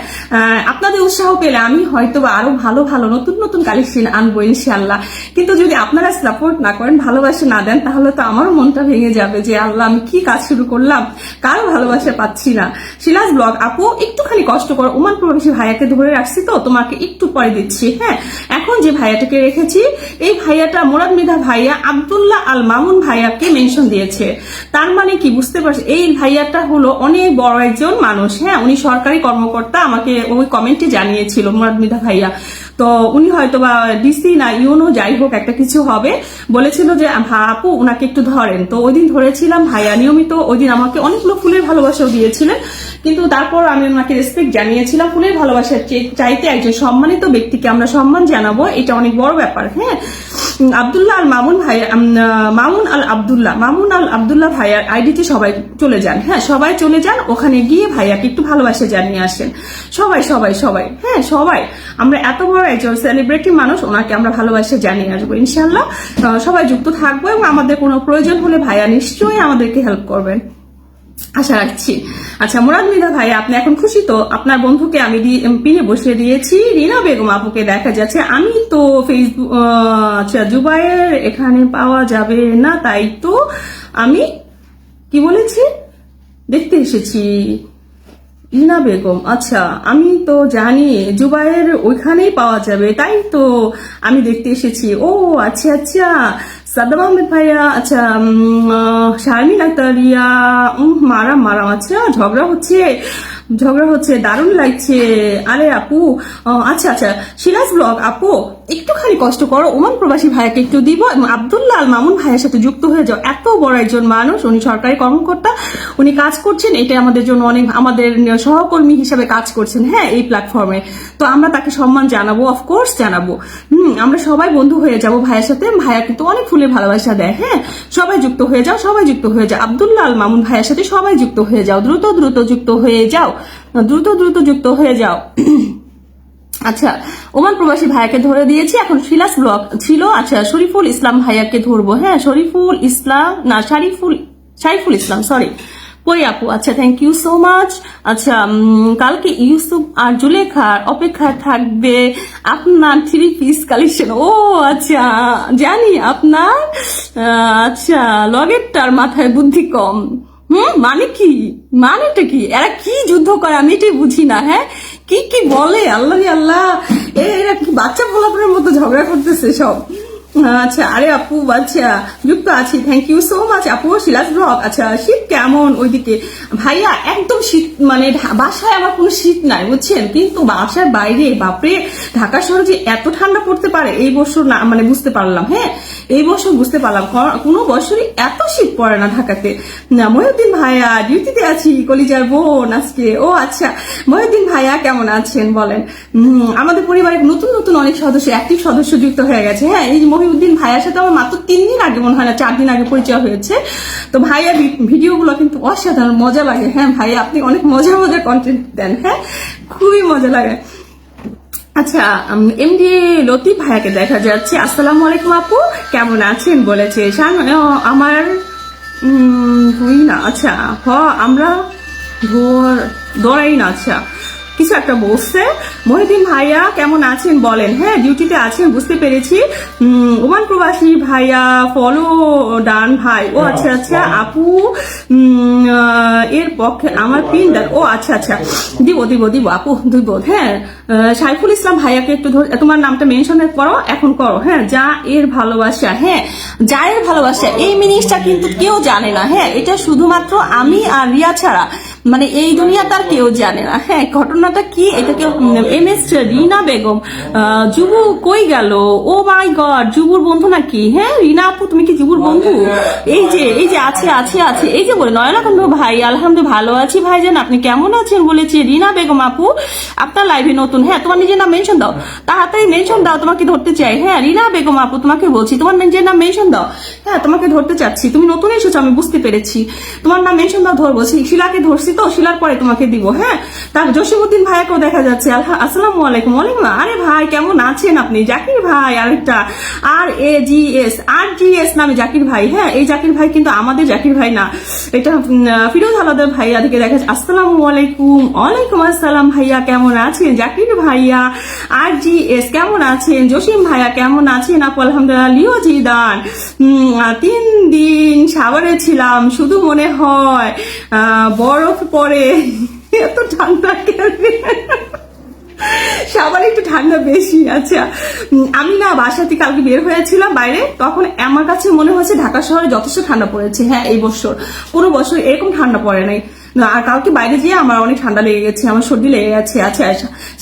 [SPEAKER 1] আপনাদের উৎসাহ পেলে আমি হয়তো আরো ভালো নতুন কালেকশন আনবো ইনশাল্লাহ। কিন্তু যদি আপনারা সাপোর্ট না করেন, ভালোবাসা না দেন, তাহলে তো আমারও মনটা ভেঙে যাবে যে আল্লাহ, আমি কি কাজ শুরু করলাম, কারো ভালোবাসা পাচ্ছি না। শিলাস ব্লগ, আপু একটুখানি কষ্ট করো, ওমান প্রবাসী ভাইয়াকে ধরে রাখছি তো, তোমাকে একটু পরে দিচ্ছি। হ্যাঁ, এখন যে ভাইয়াটাকে রেখেছি, এই ভাইয়াটা মুরাদ মৃধা ভাইয়া আব্দুল্লাহ আল মামুন ভাইয়াকে মেনশন দিয়েছে। তার মানে কি বুঝতে পারছি, এই ভাইয়াটা হলো অনেক বড় একজন মানুষ। হ্যাঁ, উনি সরকারি কর্মকর্তা, আমাকে ওই কমেন্টে জানিয়েছিল মুরাদ মৃধা ভাইয়া। তো উনি হয়তো বা ডিসি না ইউনো যাই হোক একটা কিছু হবে, বলেছিল যে আপু ওনাকে একটু ধরেন। তো ওই দিন ধরেছিলাম, ভাইয়া নিয়মিত ওই দিন আমাকে অনেকগুলো ফুলের ভালোবাসাও দিয়েছিলেন, কিন্তু তারপর আমি ওনাকে রেসপেক্ট জানিয়েছিলাম। ফুলের ভালোবাসার চাইতে একজন সম্মানিত ব্যক্তিকে আমরা সম্মান জানাবো, এটা অনেক বড় ব্যাপার। হ্যাঁ, আব্দুল্লাহ আল মামুন ভাই, মামুন আল আব্দুল্লাহ ভাইয়ার আইডিতে সবাই চলে যান। হ্যাঁ, সবাই চলে যান, ওখানে গিয়ে ভাইয়াকে একটু ভালোবাসা জানিয়ে আসেন। সবাই সবাই সবাই, হ্যাঁ সবাই, আমরা এত বড় একজন সেলিব্রিটি মানুষ, ওনাকে আমরা ভালোবাসা জানিয়ে আসবো ইনশাল্লাহ। সবাই যুক্ত থাকবো এবং আমাদের কোনো প্রয়োজন হলে ভাইয়া নিশ্চয়ই আমাদেরকে হেল্প করবেন, আশা রাখছি। আচ্ছা মুরাদ মৃধা ভাই, আপনি এখন খুশি তো? আপনার বন্ধুকে আমি পিনে বসিয়ে দিয়েছি, রিনা বেগম আপুকে দেখা যাচ্ছে। আমি তো ফেসবুক, আচ্ছা জুবাইয়ের এখানে পাওয়া যাবে না, তাই তো আমি কি বলেছি দেখতে এসেছি। রিনা বেগম, আচ্ছা আমি তো জানি জুবাইয়ের ওইখানেই পাওয়া যাবে, তাই তো আমি দেখতে এসেছি। ও আচ্ছা আচ্ছা, সাদ্দাম আহমেদ ভাইয়া, আচ্ছা শারমিন আক্তারিয়া, মারাম, আচ্ছা ঝগড়া হচ্ছে, দারুণ লাগছে। আরে আপু, আচ্ছা আচ্ছা, সিরাজ ব্লগ আপু একটুখানি কষ্ট করো, ওমান প্রবাসী ভাইয়াকে একটু দিব এবং আব্দুল্লাহ আল মামুন ভাইয়ের সাথে যুক্ত হয়ে যাও। এত বড় একজন মানুষ, উনি সরকারি কর্মকর্তা, উনি কাজ করছেন, এটা আমাদের জন্য অনেক, আমাদের সহকর্মী হিসাবে কাজ করছেন হ্যাঁ এই প্ল্যাটফর্মে। তো আমরা তাকে সম্মান জানাবো, অফকোর্স জানাবো। আমরা সবাই বন্ধু হয়ে যাব ভাইয়ের সাথে। ভাইয়া কিন্তু অনেক ফুলের ভালোবাসা দেয়। হ্যাঁ, সবাই যুক্ত হয়ে যাও, সবাই যুক্ত হয়ে যাও। আব্দুল্লাহ আল মামুন ভাইয়ের সাথে সবাই যুক্ত হয়ে যাও, দ্রুত যুক্ত হয়ে যাও, দ্রুত যুক্ত হয়ে যাও। আচ্ছা, ওমান প্রবাসী ভাইয়াকে ধরে দিয়েছি, এখন শিলাস ব্লগ ছিল। আচ্ছা, শরীফুল ইসলাম ভাইয়াকে ধরবো। হ্যাঁ, শরীফুল ইসলাম, সরি কই আপু। আচ্ছা, থ্যাংক ইউ সো মাচ। আচ্ছা, কালকে ইউসুফ আর জুলেখার অপেক্ষায় থাকবে আপনার 3 পিস কালেকশন। ও আচ্ছা, জানি আপনার আচ্ছা লগেরটার মাথায় বুদ্ধি কম। মানেটা কি? এরা কি যুদ্ধ করে আমি এটাই বুঝি না। হ্যাঁ, কি বলে আল্লাহ, এরা কি বাচ্চা পোলাপনের মতো ঝগড়া করতেছে সব। আচ্ছা, আরে আপু, আচ্ছা যুক্ত আছি, থ্যাংক ইউ সো মাচ আপু। শিলাস ব্লগ, আচ্ছা শীত কেমন ওইদিকে? ভাইয়া একদম শীত, মানে বাসায় আমার কোনো শীত নাই বুঝছেন, কিন্তু বাসার বাইরে বাপরে, ঢাকা শহরে যে এত ঠান্ডা পড়তে পারে এই বছর না, মানে বুঝতে পারলাম। হ্যাঁ, এই বছর বুঝতে পারলাম, কোনো বছরই এত শীত পড়ে না ঢাকাতে। মহিউদ্দিন ভাইয়া, ডিউটিতে আছি, কলিজার বোন আজকে। ও আচ্ছা, মহিউদ্দিন ভাইয়া কেমন আছেন বলেন? আমাদের পরিবারের নতুন অনেক সদস্য, অ্যাক্টিভ সদস্য যুক্ত হয়ে গেছে। হ্যাঁ, এই মহিউদ্দিন ভাইয়ার সাথে আমার মাত্র 3 দিন আগে, মনে হয় না 4 দিন আগে পরিচয় হয়েছে। তো ভাইয়া ভিডিওগুলো কিন্তু অসাধারণ মজা লাগে। হ্যাঁ ভাইয়া, আপনি অনেক মজার কন্টেন্ট দেন। হ্যাঁ, খুবই মজা লাগে। আচ্ছা, এমডি লতিফ ভাইয়াকে দেখা যাচ্ছে। আসসালামু আলাইকুম আপু, কেমন আছেন বলেছে। আমার হই না, আচ্ছা আমরা দৌড়াই না, আচ্ছা কিছু একটা বলছে। মহিউদ্দিন ভাইয়া কেমন আছেন বলেন? হ্যাঁ, ডিউটিতে আছেন বুঝতে পেরেছি। ওমান প্রবাসী ভাইয়া ফলো ডান ভাই। ও আচ্ছা আচ্ছা আপু, এর পক্ষে আমার পিন দেন। ও আচ্ছা আচ্ছা, দিব আপু, দিব। হ্যাঁ, সাইফুল ইসলাম ভাইয়াকে একটু তোমার নামটা মেনশন করো, এখন করো। হ্যাঁ, যা এর ভালোবাসা, হ্যাঁ যা এর ভালোবাসা, এই জিনিসটা কিন্তু কেউ জানে না। হ্যাঁ, এটা শুধুমাত্র আমি আর রিয়া ছাড়া, মানে এই দুনিয়া তার কেউ জানে না। হ্যাঁ, ঘটনাটা কি এটা কেউ, MS রিনা বেগম, জুবু কই গেল? ও মাই গড, জুবুর বন্ধু নাকি? হ্যাঁ রিনা আপু, তুমি কি জুবুর বন্ধু? এই যে আছে, এই যে বলে নয়নাকান্ত ভাই, আলহামদুলিল্লাহ ভালো আছি ভাইজান, আপনি কেমন আছেন বলেছে রিনা বেগম আপু। আপনার লাইভে নতুন, হ্যাঁ তোমার নিজের নাম মেনশন দাও, তাড়াতাড়ি মেনশন দাও, তোমাকে ধরতে চাই। হ্যাঁ রিনা বেগম আপু, তোমাকে বলছি তোমার নিজের নাম মেনশন দাও। হ্যাঁ, তোমাকে ধরতে চাচ্ছি, তুমি নতুন এসেছো আমি বুঝতে পেরেছি, তোমার নাম মেনশন দাও, ধরবো। শিলাকে ধরছি তো, শিলার পরে তোমাকে দিব। হ্যাঁ, তার জসিমউদ্দিন ভাইয়াকেও দেখা যাচ্ছে। আসসালামু আলাইকুম। আরে ভাই কেমন আছেন আপনি? জাকির ভাই, আরেকটা RGS নামে জাকির ভাই। হ্যাঁ, এই জাকির ভাই কিন্তু আমাদের জাকির ভাই না, এটা ফিরোজ আলাদার ভাইয়া থেকে দেখা যাচ্ছে। আসসালামু আলাইকুম। ওয়ালাইকুম আসসালাম ভাইয়া, কেমন আছেন? জাকির ভাইয়া, RGS কেমন আছেন? জসিম ভাইয়া কেমন আছেন আপু? আলহামদুলিল্লাহ। লিও জিদান, 3 দিন সাভারে ছিলাম, শুধু মনে হয় বরফ পড়ে, এত ঠান্ডা কেন? সাভারে একটু ঠান্ডা বেশি। আচ্ছা, আমি না বাসা থেকে কালকে বের হয়েছিলাম বাইরে, তখন আমার কাছে মনে হয়েছে ঢাকা শহরে যথেষ্ট ঠান্ডা পড়েছে। হ্যাঁ, এই বছর পুরো বছর এরকম ঠান্ডা পড়ে নাই। আর কালকে বাইরে যেয়ে আমার অনেক ঠান্ডা লেগে গেছে, আমার সর্দি লেগে গেছে। আচ্ছা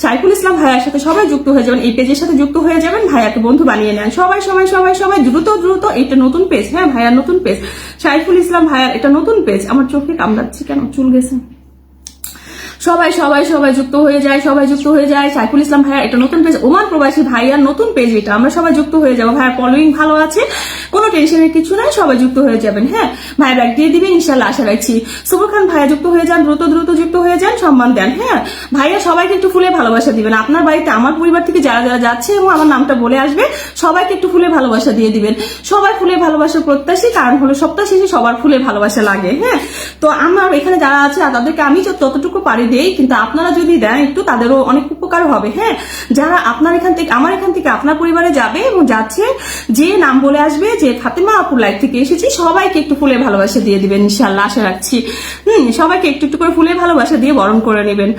[SPEAKER 1] সাইফুল ইসলাম ভাইয়ার সাথে সবাই যুক্ত হয়ে যাবেন, এই পেজের সাথে যুক্ত হয়ে যাবেন, ভাইয়াকে বন্ধু বানিয়ে নেন সবাই সবাই সবাই সবাই দ্রুত দ্রুত। এটা নতুন পেজ, হ্যাঁ ভাইয়ার নতুন পেজ, সাইফুল ইসলাম ভাইয়ার এটা নতুন পেজ। আমার চোখে কামড়াচ্ছে কেন, চুল গেছে। সবাই সবাই সবাই যুক্ত হয়ে যায়, সবাই যুক্ত হয়ে যায়। সাইফুল ইসলাম ভাইয়া এটা নতুন পেজ, ওমান প্রবাসী ভাইয়ার নতুন পেজ এটা, আমরা সবাই যুক্ত হয়ে যাবো। ভাইয়ার ফলোইং ভালো আছে, কোনো টেনশনের কিছু নাই, সবাই যুক্ত হয়ে যাবেন। হ্যাঁ ভাইয়া ব্যাগ দিয়ে দিবে ইনশাল্লাহ, আশা রাখছি। সবুর খান ভাইয়া যুক্ত হয়ে যান, দ্রুত দ্রুত যুক্ত হয়ে যান, সম্মান দেন। হ্যাঁ ভাইয়া সবাইকে একটু ফুলে ভালোবাসা দিবেন। আপনার বাড়িতে আমার পরিবার থেকে যারা যারা যাচ্ছে এবং আমার নামটা বলে আসবে, সবাইকে একটু ফুলে ভালোবাসা দিয়ে দিবেন। সবাই ফুলে ভালোবাসা প্রত্যাশী, কারণ হলো সপ্তাহ শেষে সবার ফুলে ভালোবাসা লাগে। হ্যাঁ তো আমার এখানে যারা আছে তাদেরকে আমি ততটুকু পারি দেই, কিন্তু আপনারা যদি দেন একটু তাদেরও অনেক উপকার হবে। হ্যাঁ যারা আপনার এখান থেকে আমার এখান থেকে আপনার পরিবারে যাবে এবং যাচ্ছে, যে নাম বলে আসবে যে ফাতেমা আপুর লাইফ থেকে এসেছি, সবাইকে একটু ফুলে ভালোবাসা দিয়ে দিবেন ইনশাল্লাহ, আশা রাখছি। সবাইকে একটু একটু করে ফুলে ভালোবাসা দিয়ে বরণ করে নেবেন।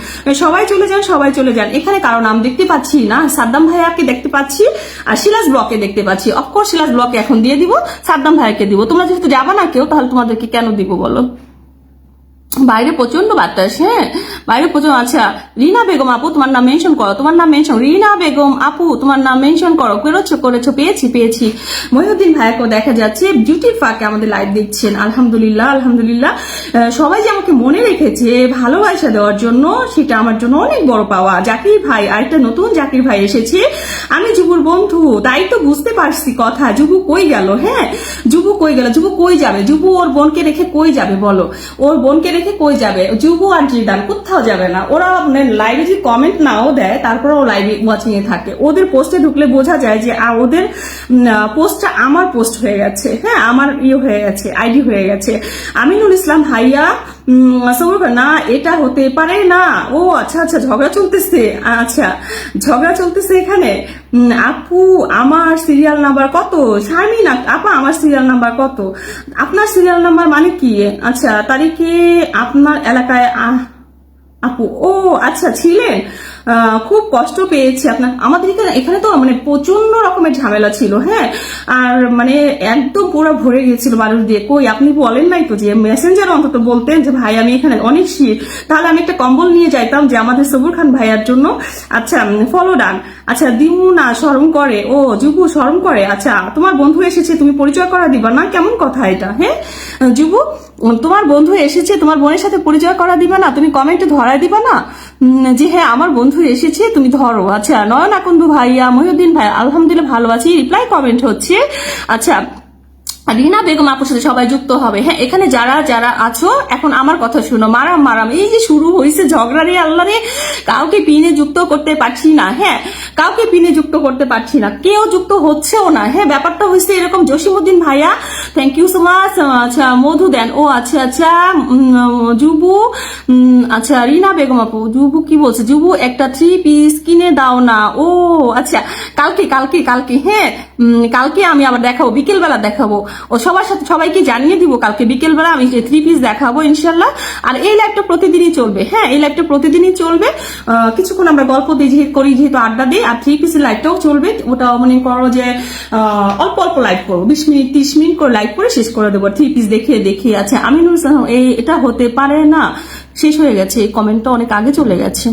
[SPEAKER 1] সবাই চলে যান, সবাই চলে যান। এখানে কারো নাম দেখতে পাচ্ছি না, সাদ্দাম ভাইয়াকে দেখতে পাচ্ছি আর সিলাস ব্লকে দেখতে পাচ্ছি। অফকোর্স সিলাস ব্লকে এখন দিয়ে দিব, সাদ্দাম ভাইয়াকে দিব। তোমরা যেহেতু যাবা না কেউ, তাহলে তোমাদেরকে কেন দিব বলো? বাইরে প্রচন্ড বাতাস, হ্যাঁ বাইরে প্রচন্ড। আচ্ছা রিনা বেগম আপু তোমার নাম মেনশন করো, তোমার নাম মেনশন, রিনা বেগম আপু তোমার নাম মেনশন করো, করেছো, পেয়েছি পেয়েছি। মহিউদ্দিন ভাইয়াকেও দেখা যাচ্ছে, বিউটির ফাঁকে আমাদের লাইভ দিচ্ছেন, আলহামদুলিল্লাহ আলহামদুলিল্লাহ। সবাই যে আমাকে মনে রেখেছে ভালোবাসা দেওয়ার জন্য, সেটা আমার জন্য অনেক বড় পাওয়া। জাকির ভাই, আরেকটা নতুন জাকির ভাই এসেছে, আমি যুবুর বন্ধু, তাই তো বুঝতে পারছি কথা। যুবু কই গেল? হ্যাঁ যুবু কই গেল? যুবু কই যাবে? যুবু ওর বোনকে রেখে কই যাবে বলো? ওর বোনকে রেখে কই যাবে? যুবু আর জিদান কোথাও যাবে না। ওরা লাইভে যদি কমেন্ট নাও দেয়, তারপরে ও লাইভে ওয়াচিং এ থাকে। ওদের পোস্টে ঢুকলে বোঝা যায় যে ওদের পোস্টটা আমার পোস্ট হয়ে গেছে। হ্যাঁ আমার হয়ে গেছে, আইডি হয়ে গেছে। আমিনুল ইসলাম ভাইয়া না এটা হতে পারে না। ও আচ্ছা আচ্ছা, ঝগড়া চলতেছে। আচ্ছা ঝগড়া চলতেছে এখানে। আপু আমার সিরিয়াল নাম্বার কত? শারমিন আপা আমার সিরিয়াল নাম্বার কত? আপনার সিরিয়াল নাম্বার মানে কি? আচ্ছা তারিখে আপনার এলাকায় আপু, ও আচ্ছা ছিলেন, খুব কষ্ট পেয়েছি আপনার। আমাদের এখানে তো মানে প্রচন্ড রকমের ঝামেলা ছিল। হ্যাঁ আর মানে একদম পুরো ভরে গিয়েছিল মানুষ দিয়ে। কই আপনি বলেন নাই তো যে মেসেঞ্জার অন্তত বলতেন যে ভাই আমি এখানে অনেক শীত, তাহলে আমি একটা কম্বল নিয়ে যাইতাম যে আমাদের সবুর খান ভাইয়ার জন্য। আচ্ছা ফলো ডান। আচ্ছা দিমু না, শরম করে? ও যুবু শরম করে? আচ্ছা তোমার বন্ধু এসেছে, তুমি পরিচয় করা দিবা না? কেমন কথা এটা? হ্যাঁ যুবু তোমার বন্ধু এসেছে, তোমার বোনের সাথে পরিচয় করা দিবা না? তুমি কমেন্টে ধরা দিবা না যে হ্যাঁ আমার বন্ধু এসেছে, তুমি ধরো। আচ্ছা নয়ন আকন্দু ভাইয়া, মহিউদ্দিন ভাই আলহামদুলিল্লাহ ভালো আছি, রিপ্লাই কমেন্ট হচ্ছে। আচ্ছা রিনা বেগম আপুর সাথে সবাই যুক্ত হবে। হ্যাঁ এখানে যারা যারা আছো এখন আমার কথা শুনো। মারাম মারাম এই যে শুরু হয়েছে ঝগড়া রে আল্লাহ রে, কাউকে পিনে যুক্ত করতে পারছি না। হ্যাঁ কাউকে পিনে যুক্ত করতে পারছি না, কেউ যুক্ত হচ্ছেও না। হ্যাঁ ব্যাপারটা হয়েছে এরকম। জসিমউদ্দিন ভাইয়া থ্যাংক ইউ সো মাচ। আচ্ছা মধু দেন, ও আচ্ছা আচ্ছা যুবু, আচ্ছা রিনা বেগম আপু, যুবু কি বলছে? যুবু একটা 3 পিস কিনে দাও না। ও আচ্ছা কালকে কালকে কালকে হ্যাঁ কালকে আমি আবার দেখাবো, বিকেল বেলা দেখাবো। ও সবার সাথে সবাইকে জানিয়ে দিব কালকে বিকেল বেলা আমি 3 পিস দেখাবো ইনশাল্লাহ। আর এই লাইভটা প্রতিদিনই চলবে। হ্যাঁ এই লাইভটা প্রতিদিনই চলবে। কিছুক্ষণ আমরা গল্প করি, যেহেতু আড্ডা দিই। আর 3 পিসের লাইভটাও চলবে। ওটা মনে করো যে অল্প অল্প লাইভ করবো, 20 মিনিট 30 মিনিট করে লাইভ করে শেষ করে দেবো 3 পিস দেখিয়ে দেখিয়ে। আচ্ছা আমিনুল ইসলাম, এটা হতে পারে না, শেষ হয়ে গেছে, এই কমেন্টটা অনেক আগে চলে গেছে।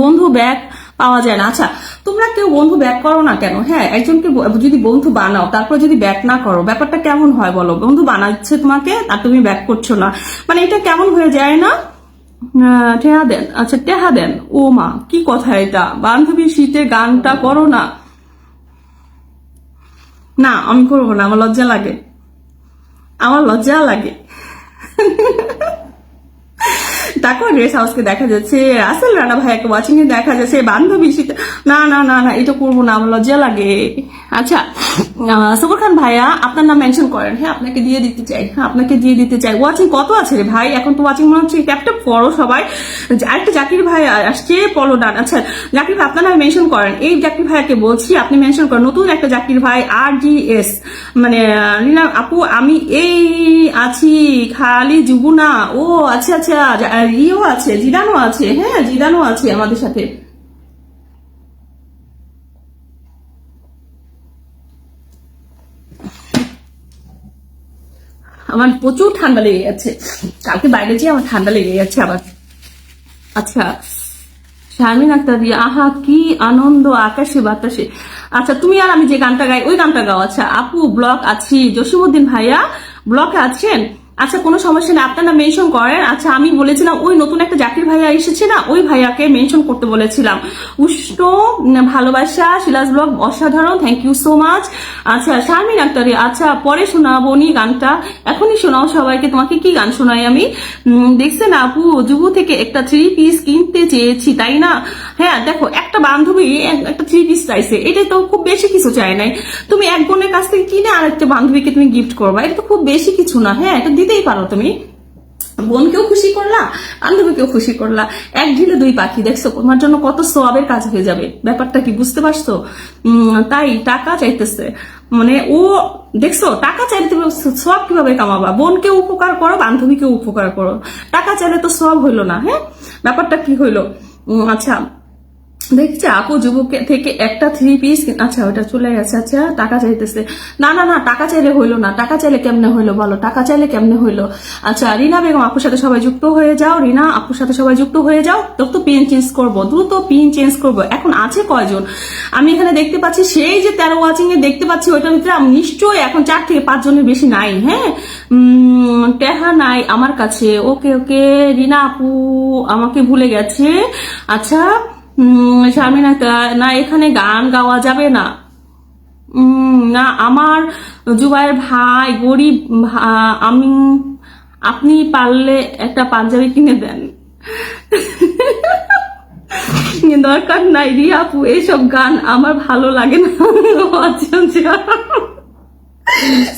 [SPEAKER 1] বন্ধু ব্যাগ পাওয়া যায় না। আচ্ছা তোমরা কেউ বন্ধু ব্যাক করো না কেন? হ্যাঁ একজনকে যদি বন্ধু বানাও তারপর যদি ব্যাক না করো, ব্যাপারটা কেমন হয় বলো? বন্ধু বানাচ্ছে তোমাকে আর তুমি ব্যাক করছো না, মানে এটা কেমন হয়ে যায় না? টেহা দেন। আচ্ছা টেহা দেন। ও মা কি কথা এটা? বান্ধবী শীতে গানটা করো না। না আমি করবো না, আমার লজ্জা লাগে, আমার লজ্জা লাগে। তারপর রেস হাউসকে দেখা যাচ্ছে, আসল রানা ভাইয়াকে ওয়াচিং এ দেখা যাচ্ছে, বান্ধবী শীতে। না না না না এটা করবো না, আমার লজ্জা লাগে। আচ্ছা সবুর খান ভাইয়া আপনার নাম মেনশন করেন। হ্যাঁ আপনাকে দিয়ে দিতে চাই, হ্যাঁ আপনাকে দিয়ে দিতে চাই। ওয়াচিং কত আছে রে ভাই? এখন তো ওয়াচিং মনে হচ্ছে ক্যাপটা পড়ো সবাই। আরেকটা জাকির ভাই আসছে, পলো ডান। আচ্ছা জাকির ভাই আপনার নাম মেনশন করেন। এই জাকির ভাইয়াকে বলছি আপনি মেনশন করেন। নতুন একটা জাকির ভাই RGS, মানে রিনা আপু আমি এই আছি, খালি যুবু না। ও আচ্ছা আচ্ছা ইও আছে, জিদানও আছে। হ্যাঁ জিদানও আছে আমাদের সাথে। আমার প্রচুর ঠান্ডা লেগে গেছে, কালকে বাইরে যেয়ে আমার ঠান্ডা লেগে গেছে আবার। আচ্ছা শারমিন আক্তার দিয়ে, আহা কি আনন্দ আকাশে বাতাসে। আচ্ছা তুমি আর আমি যে গানটা গাই ওই গানটা গাও। আচ্ছা আপু ব্লক আছি, জসিমউদ্দিন ভাইয়া ব্লকে আছেন? আচ্ছা কোনো সমস্যা নেই, আপনারা মেনশন করেন। আচ্ছা আমি বলেছিলাম ওই নতুন একটা জাকির ভাইয়া এসেছে না, ওই ভাইয়াকে মেনশন করতে বলেছিলাম। উষ্ণ ভালোবাসা সিরাজ ব্লগ অসাধারণ, থ্যাংক ইউ সো মাচ। আচ্ছা শারমিন আক্তারি, আচ্ছা পরে শোনাবো নি গানটা, এখনই শোনাও সবাইকে। তোমাকে কি গান শোনাই আমি? দেখছেন আপু, যুব থেকে একটা 3 পিস কিনতে চেয়েছি তাই না? হ্যাঁ দেখো, একটা বান্ধবী একটা 3 পিস চাইছে, এটা তো খুব বেশি কিছু চাই নাই। তুমি এক বোনের কাছ থেকে কিনে আরেকটা বান্ধবীকে তুমি গিফট করবা, এটা তো খুব বেশি কিছু না। হ্যাঁ এটা দিতেই পারো তুমি, বোনকেও খুশি করলা, বান্ধবীকেও খুশি করলা, এক ঢিলে 2 পাখি। দেখছো তোমার জন্য কত সওয়াবের কাজ হয়ে যাবে, ব্যাপারটা কি বুঝতে পারছো? তাই টাকা চাইতেছে, মানে ও দেখছো টাকা চাইতে সওয়াব কিভাবে কামাবা? বোনকে উপকার করো, বান্ধবীকে উপকার করো, টাকা চাইলে তো সওয়াব হইলো না। হ্যাঁ ব্যাপারটা কি হইলো? আচ্ছা দেখছি আপু যুবক থেকে একটা 3 পিস, আচ্ছা ওটা চলে গেছে। আচ্ছা টাকা চাইতেছে, না না না টাকা চাইলে হইলো না, টাকা চাইলে কেমনে হইলো বলো, টাকা চাইলে কেমনে হইলো? আচ্ছা রিনা বেগম আপুর সাথে সবাই যুক্ত হয়ে যাও, রিনা আপুর সাথে সবাই যুক্ত হয়ে যাও। তো পিন চেঞ্জ করবো, দ্রুত পিন চেঞ্জ করবো। এখন আছে কয়জন? আমি এখানে দেখতে পাচ্ছি সেই যে 13 ওয়াচিং এ দেখতে পাচ্ছি, ওইটার ভিতরে নিশ্চয়ই এখন 4 থেকে 5 জনের বেশি নাই। হ্যাঁ টেহা নাই আমার কাছে। ওকে ওকে রিনা আপু আমাকে ভুলে গেছে। আচ্ছা শারমিন না এখানে গান গাওয়া যাবে না। না আমার জুবাইর ভাই গরিব, আমি আপনি পারলে একটা পাঞ্জাবি কিনে দেন। দরকার নাই রিয়া আপু, এইসব গান আমার ভালো লাগে না। আচ্ছা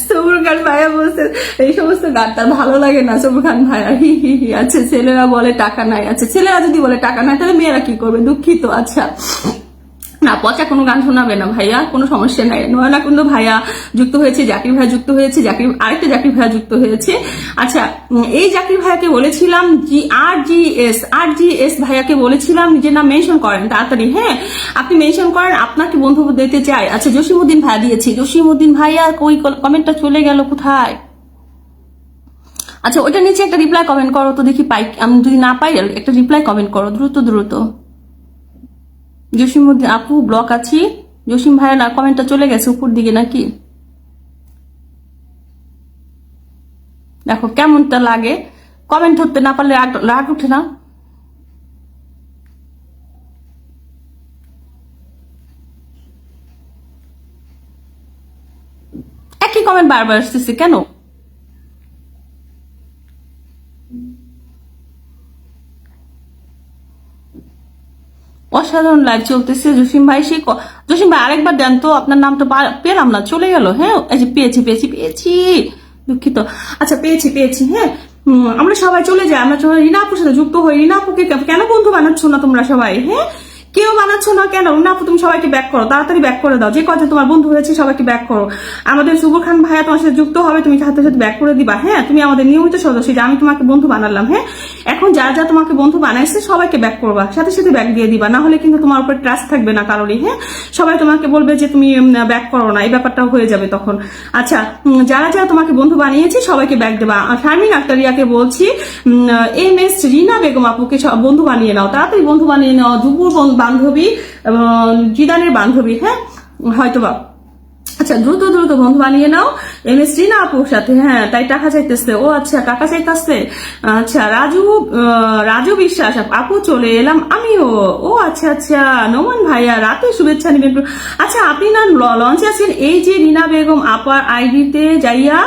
[SPEAKER 1] সবুর খান ভাইয়া বলছে এই সমস্ত গান তার ভালো লাগে না। সবুর খান ভাইয়া হি হি হি। আচ্ছা ছেলেরা বলে টাকা নাই, আচ্ছা ছেলেরা যদি বলে টাকা নাই তাহলে মেয়েরা কি করবে? দুঃখিত। আচ্ছা না পচা কোনো গান শোনাবে না ভাইয়া, কোনো সমস্যা নাই। নয়নাকুন্দ ভাইয়া যুক্ত হয়েছে, জাকির ভাইয়া যুক্ত হয়েছে, আরেকটা জাকির ভাইয়া যুক্ত হয়েছে। আচ্ছা এই জাকির ভাইয়াকে বলেছিলাম আর জি এস ভাইয়াকে বলেছিলাম নিজের নাম মেনশন করেন তাড়াতাড়ি। হ্যাঁ আপনি মেনশন করেন, আপনাকে বন্ধু দিতে চাই। আচ্ছা জসিমউদ্দিন ভাইয়া দিয়েছি, জসিমউদ্দিন ভাইয়া ওই কমেন্টটা চলে গেল কোথায়? আচ্ছা ওইটা নিচে একটা রিপ্লাই কমেন্ট করো তো দেখি, পাই আমি যদি না পাই একটা রিপ্লাই কমেন্ট করো দ্রুত দ্রুত। জসিমউদ্দিন আপু ব্লক আছি, জসিম ভাইয়ের না কমেন্টটা চলে গেছে উপর দিকে নাকি? দেখো কেমনটা লাগে, কমেন্ট ধরতে না পারলে রাগ উঠে না? একই কমেন্ট বারবার আসতেছে কেন? অসাধারণ লাইভ চলতেছে জসিম ভাই। জসিম ভাই আরেকবার দেন তো, আপনার নামটা পেলাম না, চলে গেল। হ্যাঁ এই যে পেয়েছি পেয়েছি পেয়েছি, দুঃখিত। আচ্ছা পেয়েছি পেয়েছি। হ্যাঁ আমরা সবাই চলে যাই, আমরা রিনা আপুর সাথে যুক্ত হই। রিনা আপুকে কেন বন্ধু বানাচ্ছ না তোমরা সবাই? হ্যাঁ কেউ বানাচ্ছ না কেন? রিনা আপু তুমি সবাইকে ব্যাক করো, তাড়াতাড়ি ব্যাক করে দাও। যে কথা তোমার বন্ধু হয়েছে সবাইকে ব্যাক করো। আমাদের সুবুর খান ভাইয়া তোমার সাথে যুক্ত হবে, তুমি সাথে সাথে ব্যাক করে দিবা। হ্যাঁ তুমি আমাদের নিয়মিত সদস্য, যে আমি তোমাকে বন্ধু বানালাম। হ্যাঁ এখন যা যা তোমাকে বন্ধু বানাইছে সবাইকে ব্যাক করবা, সাথে সাথে ব্যাক দিয়ে দিবা, না হলে কিন্তু তোমার উপর ট্রাস্ট থাকবে না কারোরই। হ্যাঁ সবাই তোমাকে বলবে যে তুমি ব্যাক করো না, এই ব্যাপারটাও হয়ে যাবে তখন। আচ্ছা যারা যারা তোমাকে বন্ধু বানিয়েছে সবাইকে ব্যাক দেবা। শারমিন আক্তারিয়াকে বলছি MS রিনা বেগম আপুকে বন্ধু বানিয়ে নাও, তাড়াতাড়ি বন্ধু বানিয়ে নাও। দুপুর বান্ধবী, জিদানের বান্ধবী। হ্যাঁ হয়তোবা। আচ্ছা দ্রুত দ্রুত বন্ধু বানিয়ে নাও MS রিনা আপুর সাথে। হ্যাঁ তাই টাকা চাইতেছে, ও আচ্ছা টাকা চাইতেছে। আচ্ছা রাজু বিশ্বাস আপু চলে এলাম আমিও। ও আচ্ছা আচ্ছা নোমান ভাইয়া রাতে শুভেচ্ছা নিবেন। আচ্ছা আপনি না লঞ্চে আছেন? এই যে রিনা বেগম আপার আইডিতে যাইয়া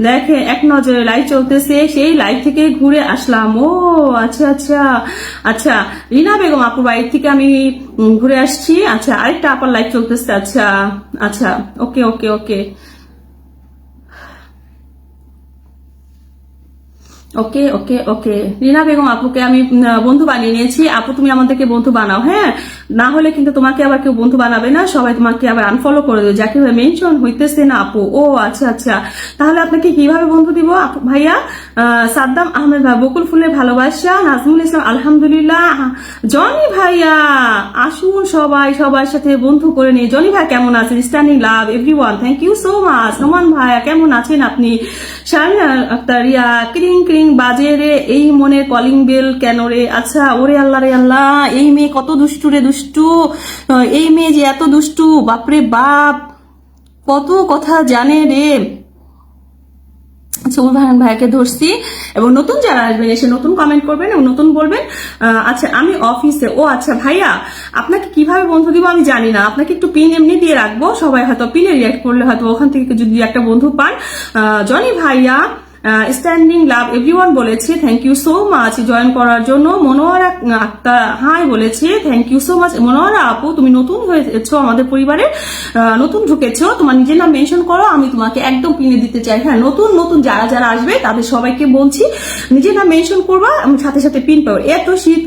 [SPEAKER 1] দেখে এক নজরে লাইভ চলতেছে, সেই লাইভ থেকে ঘুরে আসলাম। ও আচ্ছা আচ্ছা আচ্ছা রিনা বেগম আপুর বাড়ি থেকে আমি ঘুরে আসছি। আচ্ছা আরেকটা আপার লাইভ চলতেছে। আচ্ছা আচ্ছা ওকে ওকে ওকে। ওকে ওকে ওকে, রিনা বেগম আপুকে আমি বন্ধু বানিয়ে নিয়েছি। আপু তুমি আমাদেরকে বন্ধু বানাও, হ্যাঁ, না হলে কিন্তু তোমাকে আবার কেউ বন্ধু বানাবে না, সবাই তোমাকে আবার আনফলো করে দেবে, যাকে মেনশন হইতেছে না আপু। ও আচ্ছা আচ্ছা, তাহলে আপনাকে কিভাবে বন্ধু দিব আপু ভাইয়া? সাদ্দাম আহমেদ ভাই, বকুল ফুলের ভালোবাসা, নাজমুল ইসলাম আলহামদুলিল্লাহ, জনি ভাইয়া আসুন সবাই সবার সাথে বন্ধু করে নিয়ে। জনি ভাই কেমন আছেন? Standing love everyone, thank you so much. Noman ভাইয়া কেমন আছেন আপনি? শামিয়া আক্তার রিয়া, ক্রিং ক্রিং বাজে রে এই মনের কলিং বেল কেন রে? আচ্ছা, ওরে আল্লাহ রে আল্লাহ, এই মেয়ে কত দুষ্টু রে দুষ্টু, এই মেয়ে যে এত দুষ্টু, বাপরে বাপ, কত কথা জানে রে। আচ্ছা, উলভান ভাইকে ধরছি, এবং নতুন যারা আসবেন এসে নতুন কমেন্ট করবেন এবং নতুন বলবেন। আচ্ছা, আমি অফিসে। ও আচ্ছা ভাইয়া, আপনাকে কিভাবে বন্ধু দিব আমি জানি না, আপনাকে একটু পিন এমনি দিয়ে রাখবো, সবাই হয়তো পিনে রিয়াক্ট করলে হয়তো ওখান থেকে যদি একটা বন্ধু পান। জনি ভাইয়া স্ট্যান্ডিং লাভ এভরিওয়ান বলেছে, thank you so much join করার জন্য। মনোয়ারা আক্তার হাই বলেছে, thank you so much. Monowara আপু তুমি নতুন হয়েছো আমাদের পরিবারে, নতুন ঢুকেছো, তোমার নিজের নাম মেনশন করো, আমি তোমাকে একদম পিনে দিতে চাই। হ্যাঁ, নতুন নতুন যারা যারা আসবে তাদের সবাইকে বলছি নিজের নাম মেনশন করবা, সাথে সাথে পিন পাবো। এত শীত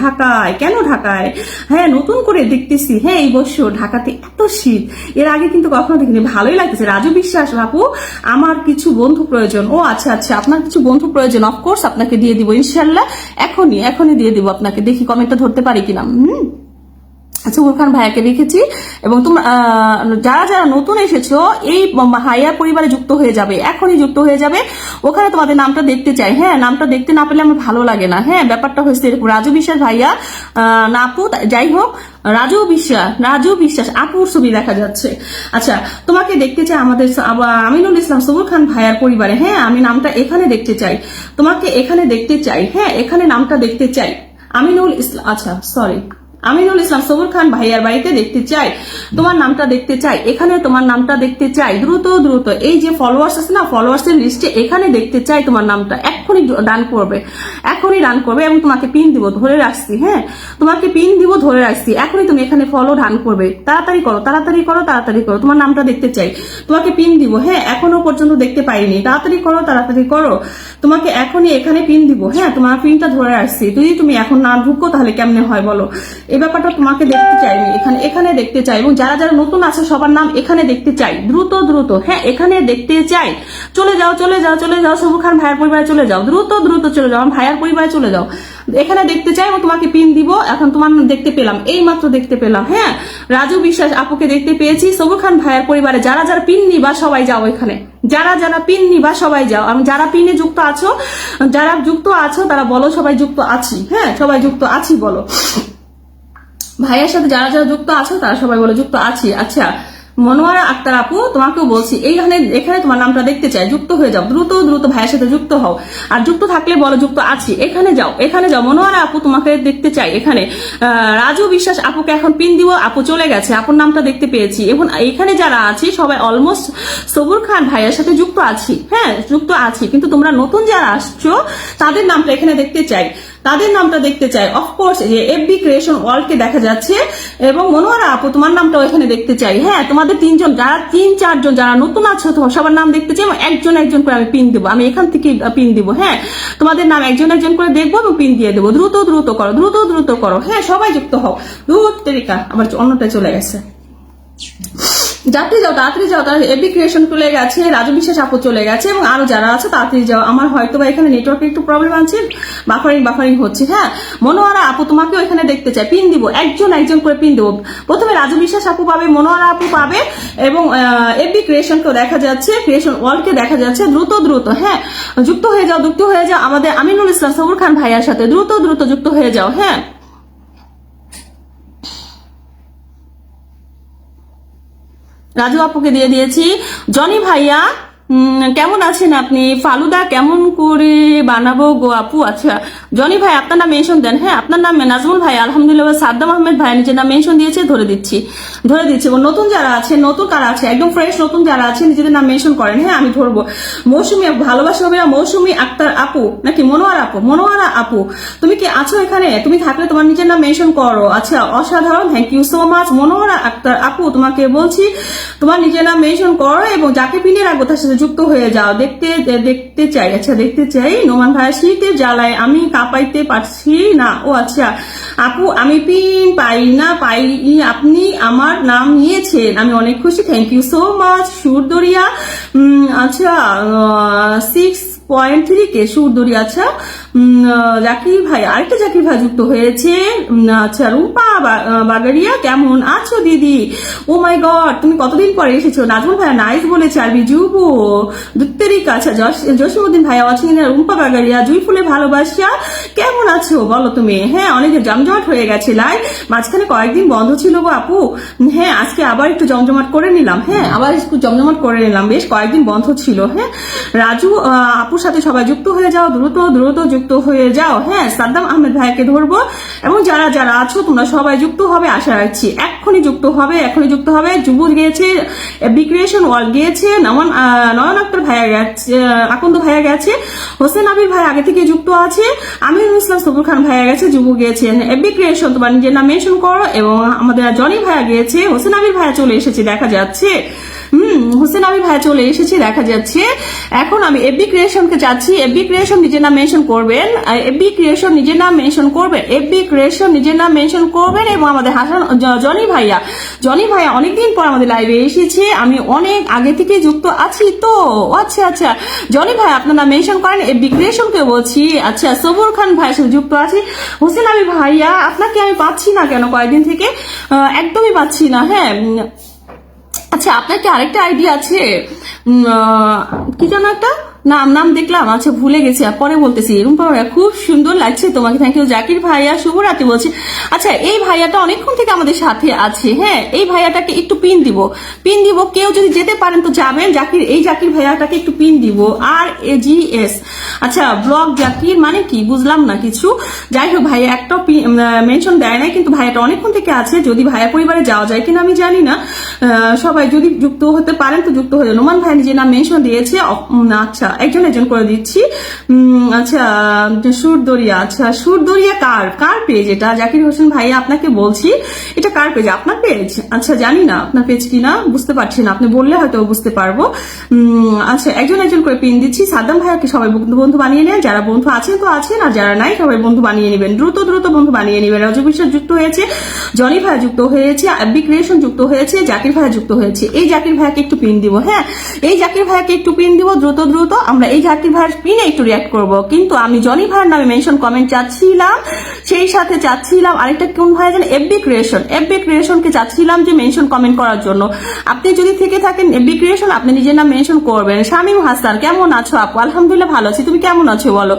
[SPEAKER 1] ঢাকায়, কেন ঢাকায়? হ্যাঁ, নতুন করে দেখতেছি, হ্যাঁ এই বছর ঢাকাতে এত শীত, এর আগে কিন্তু কখনো দেখিনি, ভালোই লাগতেছে। রাজু বিশ্বাস আপু, আমার কিছু বন্ধু প্রয়োজন। ও আচ্ছা আচ্ছা, আপনার কিছু বন্ধু প্রয়োজন, অফকোর্স আপনাকে দিয়ে দিব ইনশাল্লাহ, এখনই দিয়ে দিব আপনাকে। দেখি কমেন্টটা ধরতে পারি কিনা। আচ্ছা, উরখান ভাইয়াকে রেখেছি, এবং তোমরা যারা যারা নতুন এসেছো এই হাইয়া পরিবারে যুক্ত হয়ে যাবে, এখনই যুক্ত হয়ে যাবে। ওখানে তোমাদের নামটা দেখতে চাই, হ্যাঁ, নামটা দেখতে না পেলে আমার ভালো লাগে না। হ্যাঁ, ব্যাপারটা হয়েছে এরকম। রাজু বিশ্বাস ভাইয়া না আপু, যাই হোক, রাজু বিশ্বাস আপুর ছবি দেখা যাচ্ছে। আচ্ছা, তোমাকে দেখতে চাই আমাদের আমিনুল ইসলাম সবুর খান ভাইয়ার পরিবারে। হ্যাঁ, আমি নামটা এখানে দেখতে চাই, তোমাকে এখানে দেখতে চাই। হ্যাঁ, এখানে নামটা দেখতে চাই, আমিনুল ইসলাম, আচ্ছা সরি, আমিনুল ইসলাম সবুর খান ভাইয়ার বাড়িতে দেখতে চাই, তোমার নামটা দেখতে চাই, এখানে তোমার নামটা দেখতে চাই, দ্রুত দ্রুত। এই যে ফলোয়ার্স আছে না, ফলোয়ার্স এর লিস্টে এখানে দেখতে চাই তোমার নামটা, এখনই ডান করবে, এবং তোমাকে পিন দিব, ধরে রাখছি। হ্যাঁ, তোমাকে পিন দিব, ধরে রাখছি, এখনই তুমি এখানে ফলো ডান করবে, তাড়াতাড়ি করো, তোমার নামটা দেখতে চাই, তোমাকে পিন দিব। হ্যাঁ, এখনো পর্যন্ত দেখতে পাইনি, তাড়াতাড়ি করো, তোমাকে এখনই এখানে পিন দিব। হ্যাঁ, তোমার পিনটা ধরে রাখছি, যদি তুমি এখন না ঢুকো তাহলে কেমনে হয় বলো? এই ব্যাপারটা তোমাকে দেখতে চাই আমি, এখানে দেখতে চাই, এবং যারা যারা নতুন আছে সবার নাম এখানে দেখতে চাই, দ্রুত দ্রুত। হ্যাঁ, এখানে দেখতে চাই, চলে যাও সবুর খান ভাইয়ার পরিবারে চলে যাও, দ্রুত দ্রুত চলে যাও, আমার ভাইয়ার পরিবারে চলে যাও, এখানে দেখতে চাই, এবং তোমাকে পিন দিব। এখন তোমার দেখতে পেলাম, এই মাত্র দেখতে পেলাম। হ্যাঁ, রাজু বিশ্বাস আপুকে দেখতে পেয়েছি, সবুর খান ভাইয়ার পরিবারে যারা যারা পিন নিবা সবাই যাও, এখানে যারা যারা পিন নিবা সবাই যাও। আমি যারা পিনে যুক্ত আছো তারা বলো সবাই যুক্ত আছি। হ্যাঁ, সবাই যুক্ত আছি বলো, ভাইয়ের সাথে যারা যারা যুক্ত আছো তারা সবাই বলে যুক্ত আছি। আচ্ছা, মনোয়ারা আক্তার আপু তোমাকেও বলছি, এখানে তোমার নামটা দেখতে চাই, যুক্ত হয়ে যাও, দ্রুত দ্রুত ভাইয়ের সাথে যুক্ত হও, আর যুক্ত থাকলে বলো যুক্ত আছি, এখানে যাও। মনোয়ারা আপু তোমাকে দেখতে চাই এখানে। রাজু বিশ্বাস আপুকে এখন পিন দিব, আপু চলে গেছে, আপুর নামটা দেখতে পেয়েছি, এবং এখানে যারা আছি সবাই অলমোস্ট সবুর খান ভাইয়ের সাথে যুক্ত আছি। হ্যাঁ, যুক্ত আছি, কিন্তু তোমরা নতুন যারা আসছো তাদের নামটা এখানে দেখতে চাই, অফকোর্স যে এফবি ক্রিয়েশন ওয়ার্ল্ডকে দেখা যাচ্ছে, এবং মনোয়ারা আপু তোমার নামটাও এখানে দেখতে চাই। হ্যাঁ, তোমাদের তিন চারজন যারা নতুন আছো সবার নাম দেখতে চাই, এবং একজন একজন করে আমি পিন দেবো, আমি এখান থেকে পিন দিব। হ্যাঁ, তোমাদের নাম একজন একজন করে দেখবো এবং পিন দিয়ে দেবো, দ্রুত দ্রুত করো। হ্যাঁ, সবাই যুক্ত হও, তেরিকা আমার অন্যটায় চলে গেছে, তাড়াতাড়ি যাও, এফবি ক্রিয়েশন চলে গেছে, রাজু বিশ্বাস আপু চলে গেছে, এবং আরো যারা আছে তাড়াতাড়ি যাও। আমার হয়তো বা এখানে নেটওয়ার্কের একটু প্রবলেম আছে, বাফারিং হচ্ছে। হ্যাঁ, মনোয়ারা আপু তোমাকেও এখানে দেখতে চাই, পিন দিব, একজন একজন করে পিন দেবো। প্রথমে রাজু বিশ্বাস আপু পাবে, মনোয়ারা আপু পাবে, এবং এফবি ক্রিয়েশনকেও দেখা যাচ্ছে, ক্রিয়েশন ওয়ার্ল্ডকে দেখা যাচ্ছে, দ্রুত। হ্যাঁ, যুক্ত হয়ে যাও আমাদের আমিনুল ইসলাম সবুর খান ভাইয়ার সাথে, দ্রুত যুক্ত হয়ে যাও। হ্যাঁ, রাজু আপুকে দিয়ে দিয়েছি। জনি ভাইয়া কেমন আছেন আপনি? ফালুদা কেমন করে বানাবো গো আপু? আচ্ছা, জনি ভাই আপনার নাম মেনশন দেন। হ্যাঁ, আপনার নাম নাজমুল ভাই আলহামদুলিল্লাহ, সাদ্দাম আহমেদ ভাই নিজের নাম মেনশন দিয়েছে, ধরে দিচ্ছি। এবং নতুন যারা আছে, নতুন কারা আছে, একদম ফ্রেশ নতুন যারা আছে নিজেদের নাম মেনশন করেন। হ্যাঁ, আমি ধরবো। মৌসুমী ভালোবাসা হবে, মৌসুমী আক্তার আপু নাকি মনোয়ারা আপু তুমি কি আছো এখানে? তুমি থাকলে তোমার নিজের নাম মেনশন করো। আচ্ছা, অসাধারণ, thank you so much. Monowara Akter আপু তোমাকে বলছি তোমার নিজের নাম মেনশন করো, এবং যাকে পিনে রাখবো তার সাথে যুক্ত হয়ে যাও, দেখতে দেখতে চাই। আচ্ছা দেখতে চাই। নোমান ভাইয়া শীতের জ্বালায় আমি কাঁপাইতে পারছি না। ও আচ্ছা আপু, আমি পিন পাই না পাই, আপনি আমার নাম নিয়েছেন, আমি অনেক খুশি, thank you so much. Surdariya আচ্ছা 6.3 কে সুরদরিয়া। আচ্ছা জাকির ভাই, আরেকটা জাকির ভাই যুক্ত হয়েছে। আচ্ছা রুম্পা বাগারিয়া, কেমন আছো দিদি? ও মাই গড, তুমি কতদিন পরে এসেছো? নাজমুল ভাইয়া নাইস বলেছে। আরবি যুবু দুত্তেরিকা। আচ্ছা জসিমউদ্দিন ভাইয়া আছেন। রুম্পা বাগারিয়া, জুই ফুলে ভালোবাসা, কেমন আছো বলো তুমি? হ্যাঁ অনেক জমজমাট হয়ে গেছে লাইভ, মাঝখানে কয়েকদিন বন্ধ ছিল গো আপু। হ্যাঁ আজকে আবার একটু জমজমাট করে নিলাম। হ্যাঁ আবার একটু জমজমাট করে নিলাম, বেশ কয়েকদিন বন্ধ ছিল। হ্যাঁ রাজু আপুর সাথে সবাই যুক্ত হয়ে যাও, দ্রুত দ্রুত যুক্ত হয়ে যাও। হ্যাঁ সাদ্দাম আহমেদ ভাইকে ধরবো, এবং যারা যারা আছো তোমরা সবাই যুক্ত হবে আশা রাখছি। এখনই যুক্ত হবে, এখনই যুক্ত হবে। যুব গিয়েছে, বিক্রিয়েশন ওয়ার্ল্ড গিয়েছে, নয়ন আক্তার ভাইয়া গেছে, আকন্দ ভাইয়া গেছে, হোসেন আবির ভাই আগে থেকে যুক্ত আছে, আমিরুল ইসলাম সবুর খান ভাইয়া গেছে, যুব গিয়েছেন। এবি ক্রিয়েশন তোমার নিজের নাম মেনশন করো, এবং আমাদের জনি ভাইয়া গিয়েছে, হোসেন আবির ভাইয়া চলে এসেছে দেখা যাচ্ছে। হোসেন আবির ভাই চলে এসেছে দেখা যাচ্ছে। এখন আমি এবি ক্রিয়েশনকে চাচ্ছি, এবি ক্রিয়েশন নিজের নাম মেনশন করবেন, এবি ক্রিয়েশন নিজের নাম মেনশন করবেন, এবি ক্রিয়েশন নিজের নাম মেনশন করবেন। এবং আমাদের হাসান জনি ভাইয়া, জনি ভাইয়া অনেকদিন পর আমাদের লাইভে এসেছে, আমি অনেক আগে থেকে যুক্ত আছি তো। আচ্ছা আচ্ছা জনি ভাই আপনার নাম মেনশন করেন, এবি ক্রিয়েশনকে বলছি। আচ্ছা সবুর খান ভাইয়ের সাথে যুক্ত আছি। হোসেন আবির ভাইয়া আপনাকে আমি পাচ্ছি না কেন কয়েকদিন থেকে, একদমই পাচ্ছি না। হ্যাঁ আচ্ছা আপনার কি আরেকটা আইডিয়া আছে? কি যেন একটা নাম দেখলাম, আচ্ছা ভুলে গেছি, পরে বলতেছি। রুম্পা ভাইয়া খুব সুন্দর লাগছে তোমাকে, থ্যাংক ইউ। জাকির ভাইয়া শুভরাত্রি বলছি। আচ্ছা এই ভাইয়াটা অনেকক্ষণ থেকে আমাদের সাথে আছে। হ্যাঁ এই ভাইয়াটাকে একটু পিন দিব, পিন দিব, কেউ যদি যেতে পারেন তো যাবেন। জাকির ভাইয়াটাকে একটু পিন দিব। RAGS আচ্ছা ব্লগ জাকির মানে কি বুঝলাম না কিছু। যাই হোক ভাইয়া একটা মেনশন দেয় নাই, কিন্তু ভাইয়াটা অনেকক্ষণ থেকে আছে। যদি ভাইয়া পরিবারে যাওয়া যায় কিনা আমি জানি না, সবাই যদি যুক্ত হতে পারেন তো যুক্ত হয়ে যান। নোমান ভাই নিজের নাম মেনশন দিয়েছে। আচ্ছা একজন করে দিচ্ছি। আচ্ছা সুরদরিয়া, আচ্ছা সুরদরিয়া কার পেজ এটা? জাকির হোসেন ভাইয়া আপনাকে বলছি, এটা কার পেজ? আপনার পেজ? আচ্ছা জানি না আপনার পেজ কিনা, বুঝতে পারছি না, আপনি বললে হয়তো বুঝতে পারবো। আচ্ছা একজন করে পিন দিচ্ছি। সাদ্দাম ভাইয়াকে সবাই বন্ধু বানিয়ে নেন, যারা বন্ধু আছেন তো আছেন, আর যারা নাই সবাই বন্ধু বানিয়ে নেবেন, দ্রুত দ্রুত বন্ধু বানিয়ে নেবেন। রাজু বিশ্বাস যুক্ত হয়েছে, জনি ভাইয়া যুক্ত হয়েছে, এবি ক্রিয়েশন যুক্ত হয়েছে, জাকির ভাইয়া যুক্ত হয়েছে। এই জাকির ভাইয়াকে একটু পিন দিব। হ্যাঁ এই জাকির ভাইয়াকে একটু পিন দিব, দ্রুত দ্রুত আমরা এই জাকির ভাইয়ের পিনে একটু রিয়াক্ট করব। কিন্তু আমি জনি ভাইয়ের নামে মেনশন কমেন্ট চাচ্ছিলাম, সেই সাথে চাচ্ছিলাম আরেকটা কোন ভাই জানেন, এবি ক্রিয়েশনকে চাচ্ছিলাম যে মেনশন কমেন্ট করার জন্য। আপনি যদি থেকে থাকেন এবি ক্রিয়েশন, আপনি নিজের নাম মেনশন করবেন। শামীম হাসান কেমন আছো আপু? আলহামদুলিল্লাহ ভালো আছি, তুমি কেমন আছো বলো?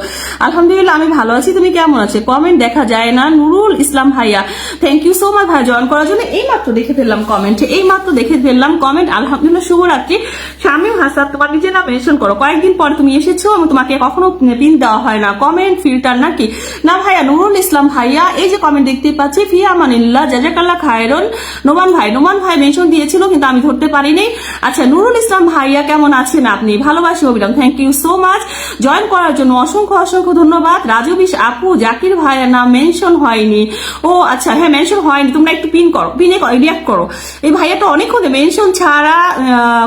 [SPEAKER 1] আলহামদুলিল্লাহ আমি ভালো আছি, তুমি কেমন আছো? কমেন্ট দেখা যায় না। নুরুল ইসলাম ভাইয়া থ্যাংক ইউ সো মাচ ভাই জয়েন করার জন্য। এই মাত্র দেখে ফেললাম কমেন্ট, আলহামদুলিল্লাহ শুভরাত্রি। শামীম হাসান তোমার নিজের নাম মেনশন করো, কয়েকদিন পর তুমি এসেছো এবং তোমাকে কখনো পিন দেওয়া হয় না, কমেন্ট ফিল্টার নাকি না ভাইয়া? নুরুল ইসলাম ভাইয়া এই যে কমেন্ট দেখতে পাচ্ছি, ফিয়া আমানিল্লাহ জাজাকাল্লাহ খায়রন। নোমান ভাই মেনশন দিয়েছিল কিন্তু আমি ধরতে পারিনি। আচ্ছা নুরুল ইসলাম ভাইয়া কেমন আছেন আপনি? ভালোবাসি অবিরাম, thank you so much join করার জন্য, অসংখ্য ধন্যবাদ। রাজু বিশ আপু জাকির ভাইয়া নাম মেনশন হয়নি। ও আচ্ছা হ্যাঁ মেনশন হয়নি, তোমরা একটু পিন করো, পিনে রিয়াক্ট করো। এই ভাইয়াটা অনেকক্ষণ মেনশন ছাড়া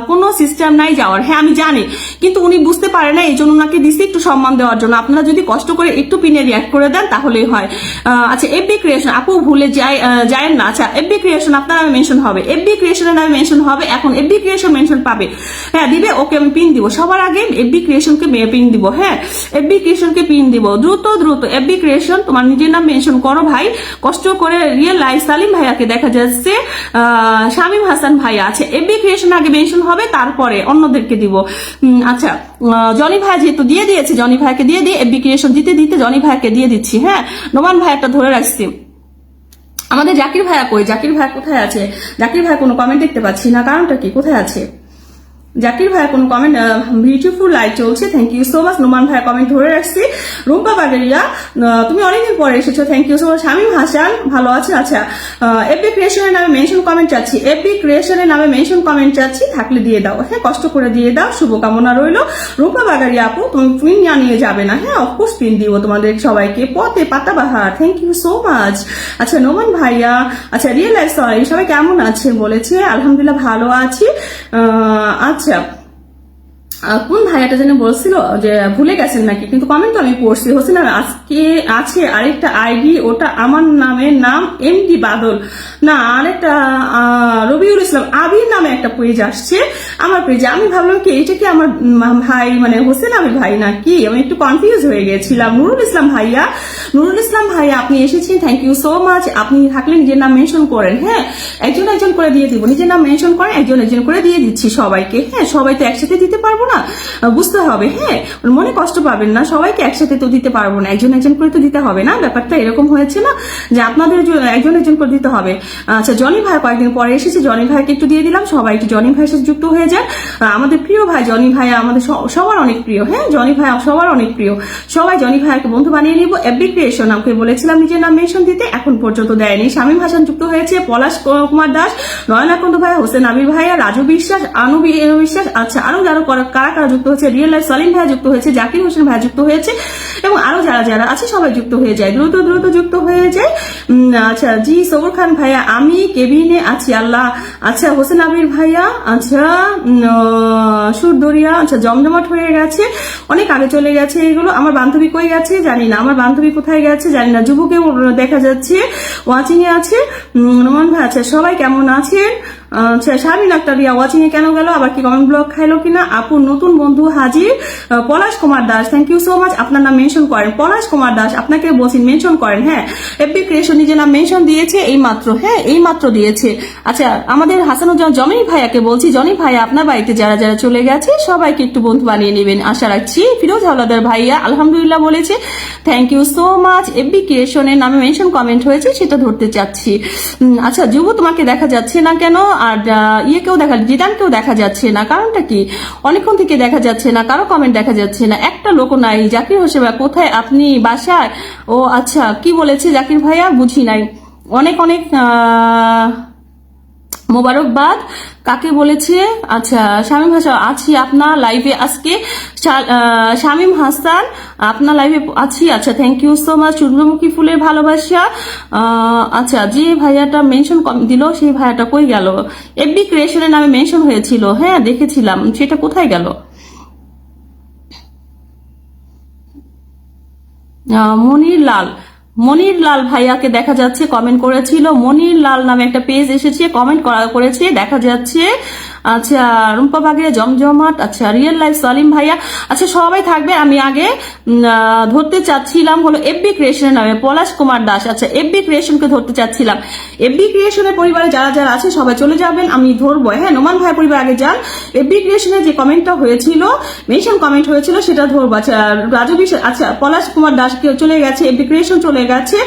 [SPEAKER 1] কোনো সিস্টেম নাই যাওয়ার। হ্যাঁ আমি জানি, কিন্তু উনি বুঝতে পারে না, এই জন্য ওনাকে দিছি একটু সম্মান দেওয়ার জন্য। আপনারা যদি কষ্ট করে একটু পিনে রিয়াক্ট করে দেন তাহলেই হয়। আচ্ছা এবি ক্রিয়েশন আপু ভুলে যায় না। আচ্ছা এবি ক্রিয়েশন আপনার নামে মেনশন হবে, এবি ক্রিয়েশনের নামে মেনশন হবে। এখন এবি ক্রিয়েশন মেনশন পাবে, হ্যাঁ দিবে, ওকে আমি পিন দিব। সবার আগে এবি ক্রিয়েশনকে পিন দিব। হ্যাঁ এবি ক্রিয়েশনকে পিন দিব, দ্রুত এবি ক্রিয়েশন তোমার নিজের নাম মেনশন করো ভাই, কষ্ট করে। রিয়েল লাইফ সালিম ভাইয়াকে দেখা যাচ্ছে, শামীম হাসান ভাইয়া আছে। এবি ক্রিয়েশন আগে মেনশন হবে, তারপরে অন্যদেরকে দিব। আচ্ছা জনি ভাই যেহেতু দিয়ে দিয়েছে, জনি ভাইকে দিয়ে এবি ক্রিয়েশন দিতে জনি ভাইকে দিয়ে দিচ্ছি। হ্যাঁ নোমান ভাইয়াটা ধরে রাখছি। আমাদের জাকির ভাইয়া কই? জাকির ভাইয়া কোথায় আছে? জাকির ভাই কোনো কমেন্ট দেখতে পাচ্ছি না, কারণটা কি? কোথায় আছে জাকির ভাইয়া? কোন কমেন্ট? বিউটিফুল লাইভ চলছে, thank you so much. Noman ভাইয়া কমেন্ট ধরে রাখছি। রুম্পা বাগেরিয়া তুমি অনেকদিন পরে এসেছো, thank you so much. Shamim Hasan ভালো আছে। আচ্ছা এবি ক্রিয়েশনের নামে মেনশন কমেন্ট চাচ্ছি, এবি ক্রিয়েশনের নামে মেনশন কমেন্ট চাচ্ছি, থাকলে দিয়ে দাও। হ্যাঁ কষ্ট করে দিয়ে দাও, শুভকামনা রইল। রুম্পা বাগারিয়া আপু তুমি পিন নিয়ে যাবে না? হ্যাঁ অফকোর্স পিন দিব তোমাদের সবাইকে। পথে পাতাবাহার থ্যাংক ইউ সো মাচ। আচ্ছা নোমান ভাইয়া, আচ্ছা রিয়েল লাইফ সবাই কেমন আছে বলেছে, আলহামদুলিল্লাহ ভালো আছি। আচ্ছা কোন ভাইয়াটা যেন বলছিল যে ভুলে গেছেন নাকি, কিন্তু কমেন্ট তো আমি পড়ছি। হোসেন আজকে আছে আরেকটা আইডি, ওটা আমার নামের নাম এমডি বাদল না, আরেকটা রবিউল ইসলাম আবির নামে একটা পেজ আসছে আমার পেজে। আমি ভাবলাম কি এটা কি আমার ভাই মানে হোসেন আবির ভাই নাকি, আমি একটু কনফিউজ হয়ে গেছিলাম। নুরুল ইসলাম ভাইয়া, নুরুল ইসলাম ভাইয়া আপনি এসেছেন, থ্যাংক ইউ সো মাচ। আপনি থাকলে নিজের নাম মেনশন করেন, হ্যাঁ একজন একজন করে দিয়ে দিব, নিজের নাম মেনশন করেন, একজন একজন করে দিয়ে দিচ্ছি সবাইকে। হ্যাঁ সবাই তো একসাথে দিতে পারবো না, বুঝতে হবে। হ্যাঁ মনে কষ্ট পাবেন না, সবাইকে একসাথে তো দিতে পারবো না, একজন একজন করে তো দিতে হবে না। ব্যাপারটা এরকম হয়েছে না যে আপনাদের একজন একজন করে দিতে হবে। আচ্ছা জনি ভাই কয়েকদিন পরে এসেছে, জনি ভাইকে একটু দিয়ে দিলাম, সবাই একটু জনি ভাইয়ের সাথে যুক্ত হয়ে যায়। আমাদের প্রিয় ভাই জনি ভাই আমাদের সবার অনেক প্রিয়, হ্যাঁ জনি ভাই সবার অনেক প্রিয়, সবাই জনি ভাইকে বন্ধু বানিয়ে নিব। এফবি ক্রিয়েশন আমাকে বলেছিলাম নিজের নাম মেনশন দিতে, এখন পর্যন্ত দেয়নি। শামীম হাসান যুক্ত হয়েছে, পলাশ কুমার দাস, নয়নাকান্ত ভাই, হোসেন আবির ভাইয়া, রাজু বিশ্বাস, আনু বিশ্বাস, আচ্ছা আরো যারা কারা কারা যুক্ত হয়েছে, রিয়েল লাইফ সালিম ভাই যুক্ত হয়েছে, জাকির হোসেন ভাই যুক্ত হয়েছে, এবং আরো যারা যারা আছে সবাই যুক্ত হয়ে যায়, দ্রুত দ্রুত যুক্ত হয়ে যায়। আচ্ছা জি সবুর খান ভাইয়া, আমি কেবিনে আছি আল্লাহ, আচ্ছা হোসেন আবির ভাইয়া, আচ্ছা সুরদরিয়া, আচ্ছা জমজমাট হয়ে গেছে, অনেক আগে চলে গেছে এগুলো। আমার বান্ধবী কই গেছে জানি না, আমার বান্ধবী কোথায় গেছে জানি না। যুবকেও দেখা যাচ্ছে ওয়াচিং এ আছে, নোমান ভাই আচ্ছা সবাই কেমন আছেন। আচ্ছা শারমিন আক্তার রিয়া ওয়াচিং এ কেন গেল, আবার কি কমেন্ট ব্লক খাইলো কিনা। আপু নতুন বন্ধু হাজির, Palash Kumar Das, thank you so much. আপনার নাম মেনশন করেন, পলাশ কুমার দাস আপনাকে বলছি মেনশন করেন। হ্যাঁ এফবি ক্রিয়েশন নিজের নাম মেনশন দিয়েছে এই মাত্র, হ্যাঁ এই মাত্র দিয়েছে। আচ্ছা আমাদের হাসানুজ্জামান জনি ভাইয়াকে বলছি, জনি ভাইয়া আপনার বাড়িতে যারা যারা চলে গেছে সবাইকে একটু বন্ধু বানিয়ে নেবেন আশা রাখছি। ফিরোজ হাওলাদার ভাইয়া আলহামদুলিল্লাহ বলেছে, thank you so much. FB ক্রিয়েশনের নামে মেনশন কমেন্ট হয়েছে সেটা ধরতে চাচ্ছি। আচ্ছা যুব তোমাকে দেখা যাচ্ছে না কেন, আর ইয়েকেও দেখা, জিদানকেও দেখা যাচ্ছে না, কারণটা কি? অনেকক্ষণ থেকে দেখা যাচ্ছে না, কারো কমেন্ট দেখা যাচ্ছে না, একটা লোকও নাই। জাকির হোসেন ভাই কোথায় আপনি, বাসায়? ও আচ্ছা কি বলেছে জাকির ভাইয়া বুঝি নাই। অনেক অনেক মোবারকবাদ, কাকে বলেছে? আচ্ছা শামীম হাসান আছি আপনার লাইভে আজকে, শামীম হাসান আপনার লাইভে আছি, আচ্ছা থ্যাংক ইউ সো মাচ। সূর্যমুখী ফুলের ভালোবাসা, আচ্ছা যে ভাইয়াটা মেনশন দিল সেই ভাইয়াটা কই গেল? এফবি ক্রিয়েশনের নামে মেনশন হয়েছিল, হ্যাঁ দেখেছিলাম, সেটা কোথায় গেল? মনির লাল ভাইয়াকে দেখা যাচ্ছে কমেন্ট করেছিল, মনির লাল নামে একটা পেজ এসেছে, কমেন্ট করেছে দেখা যাচ্ছে। আচ্ছা রুম্পা বাগের জমজমাট, আচ্ছা রিয়েল লাইফ সালিম ভাইয়া, আচ্ছা সবাই থাকবে। আমি আগে ধরতে চাচ্ছিলাম হলো এফবি ক্রিয়েশনের নামে পলাশ কুমার দাস, আচ্ছা এফবি ক্রিয়েশনকে ধরতে চাচ্ছিলাম। এফবি ক্রিয়েশনের পরিবারে যারা যারা আছে সবাই চলে যাবেন, আমি ধরবো। হ্যাঁ নোমান ভাই পরিবার আগে যান, এফবি ক্রিয়েশনের যে কমেন্টটা হয়েছিল, মেনশন কমেন্ট হয়েছিল সেটা ধরবো। আচ্ছা রাজু বিশ্বাস, আচ্ছা পলাশ কুমার দাস চলে গেছে, এফবি ক্রিয়েশন চলে গেছে,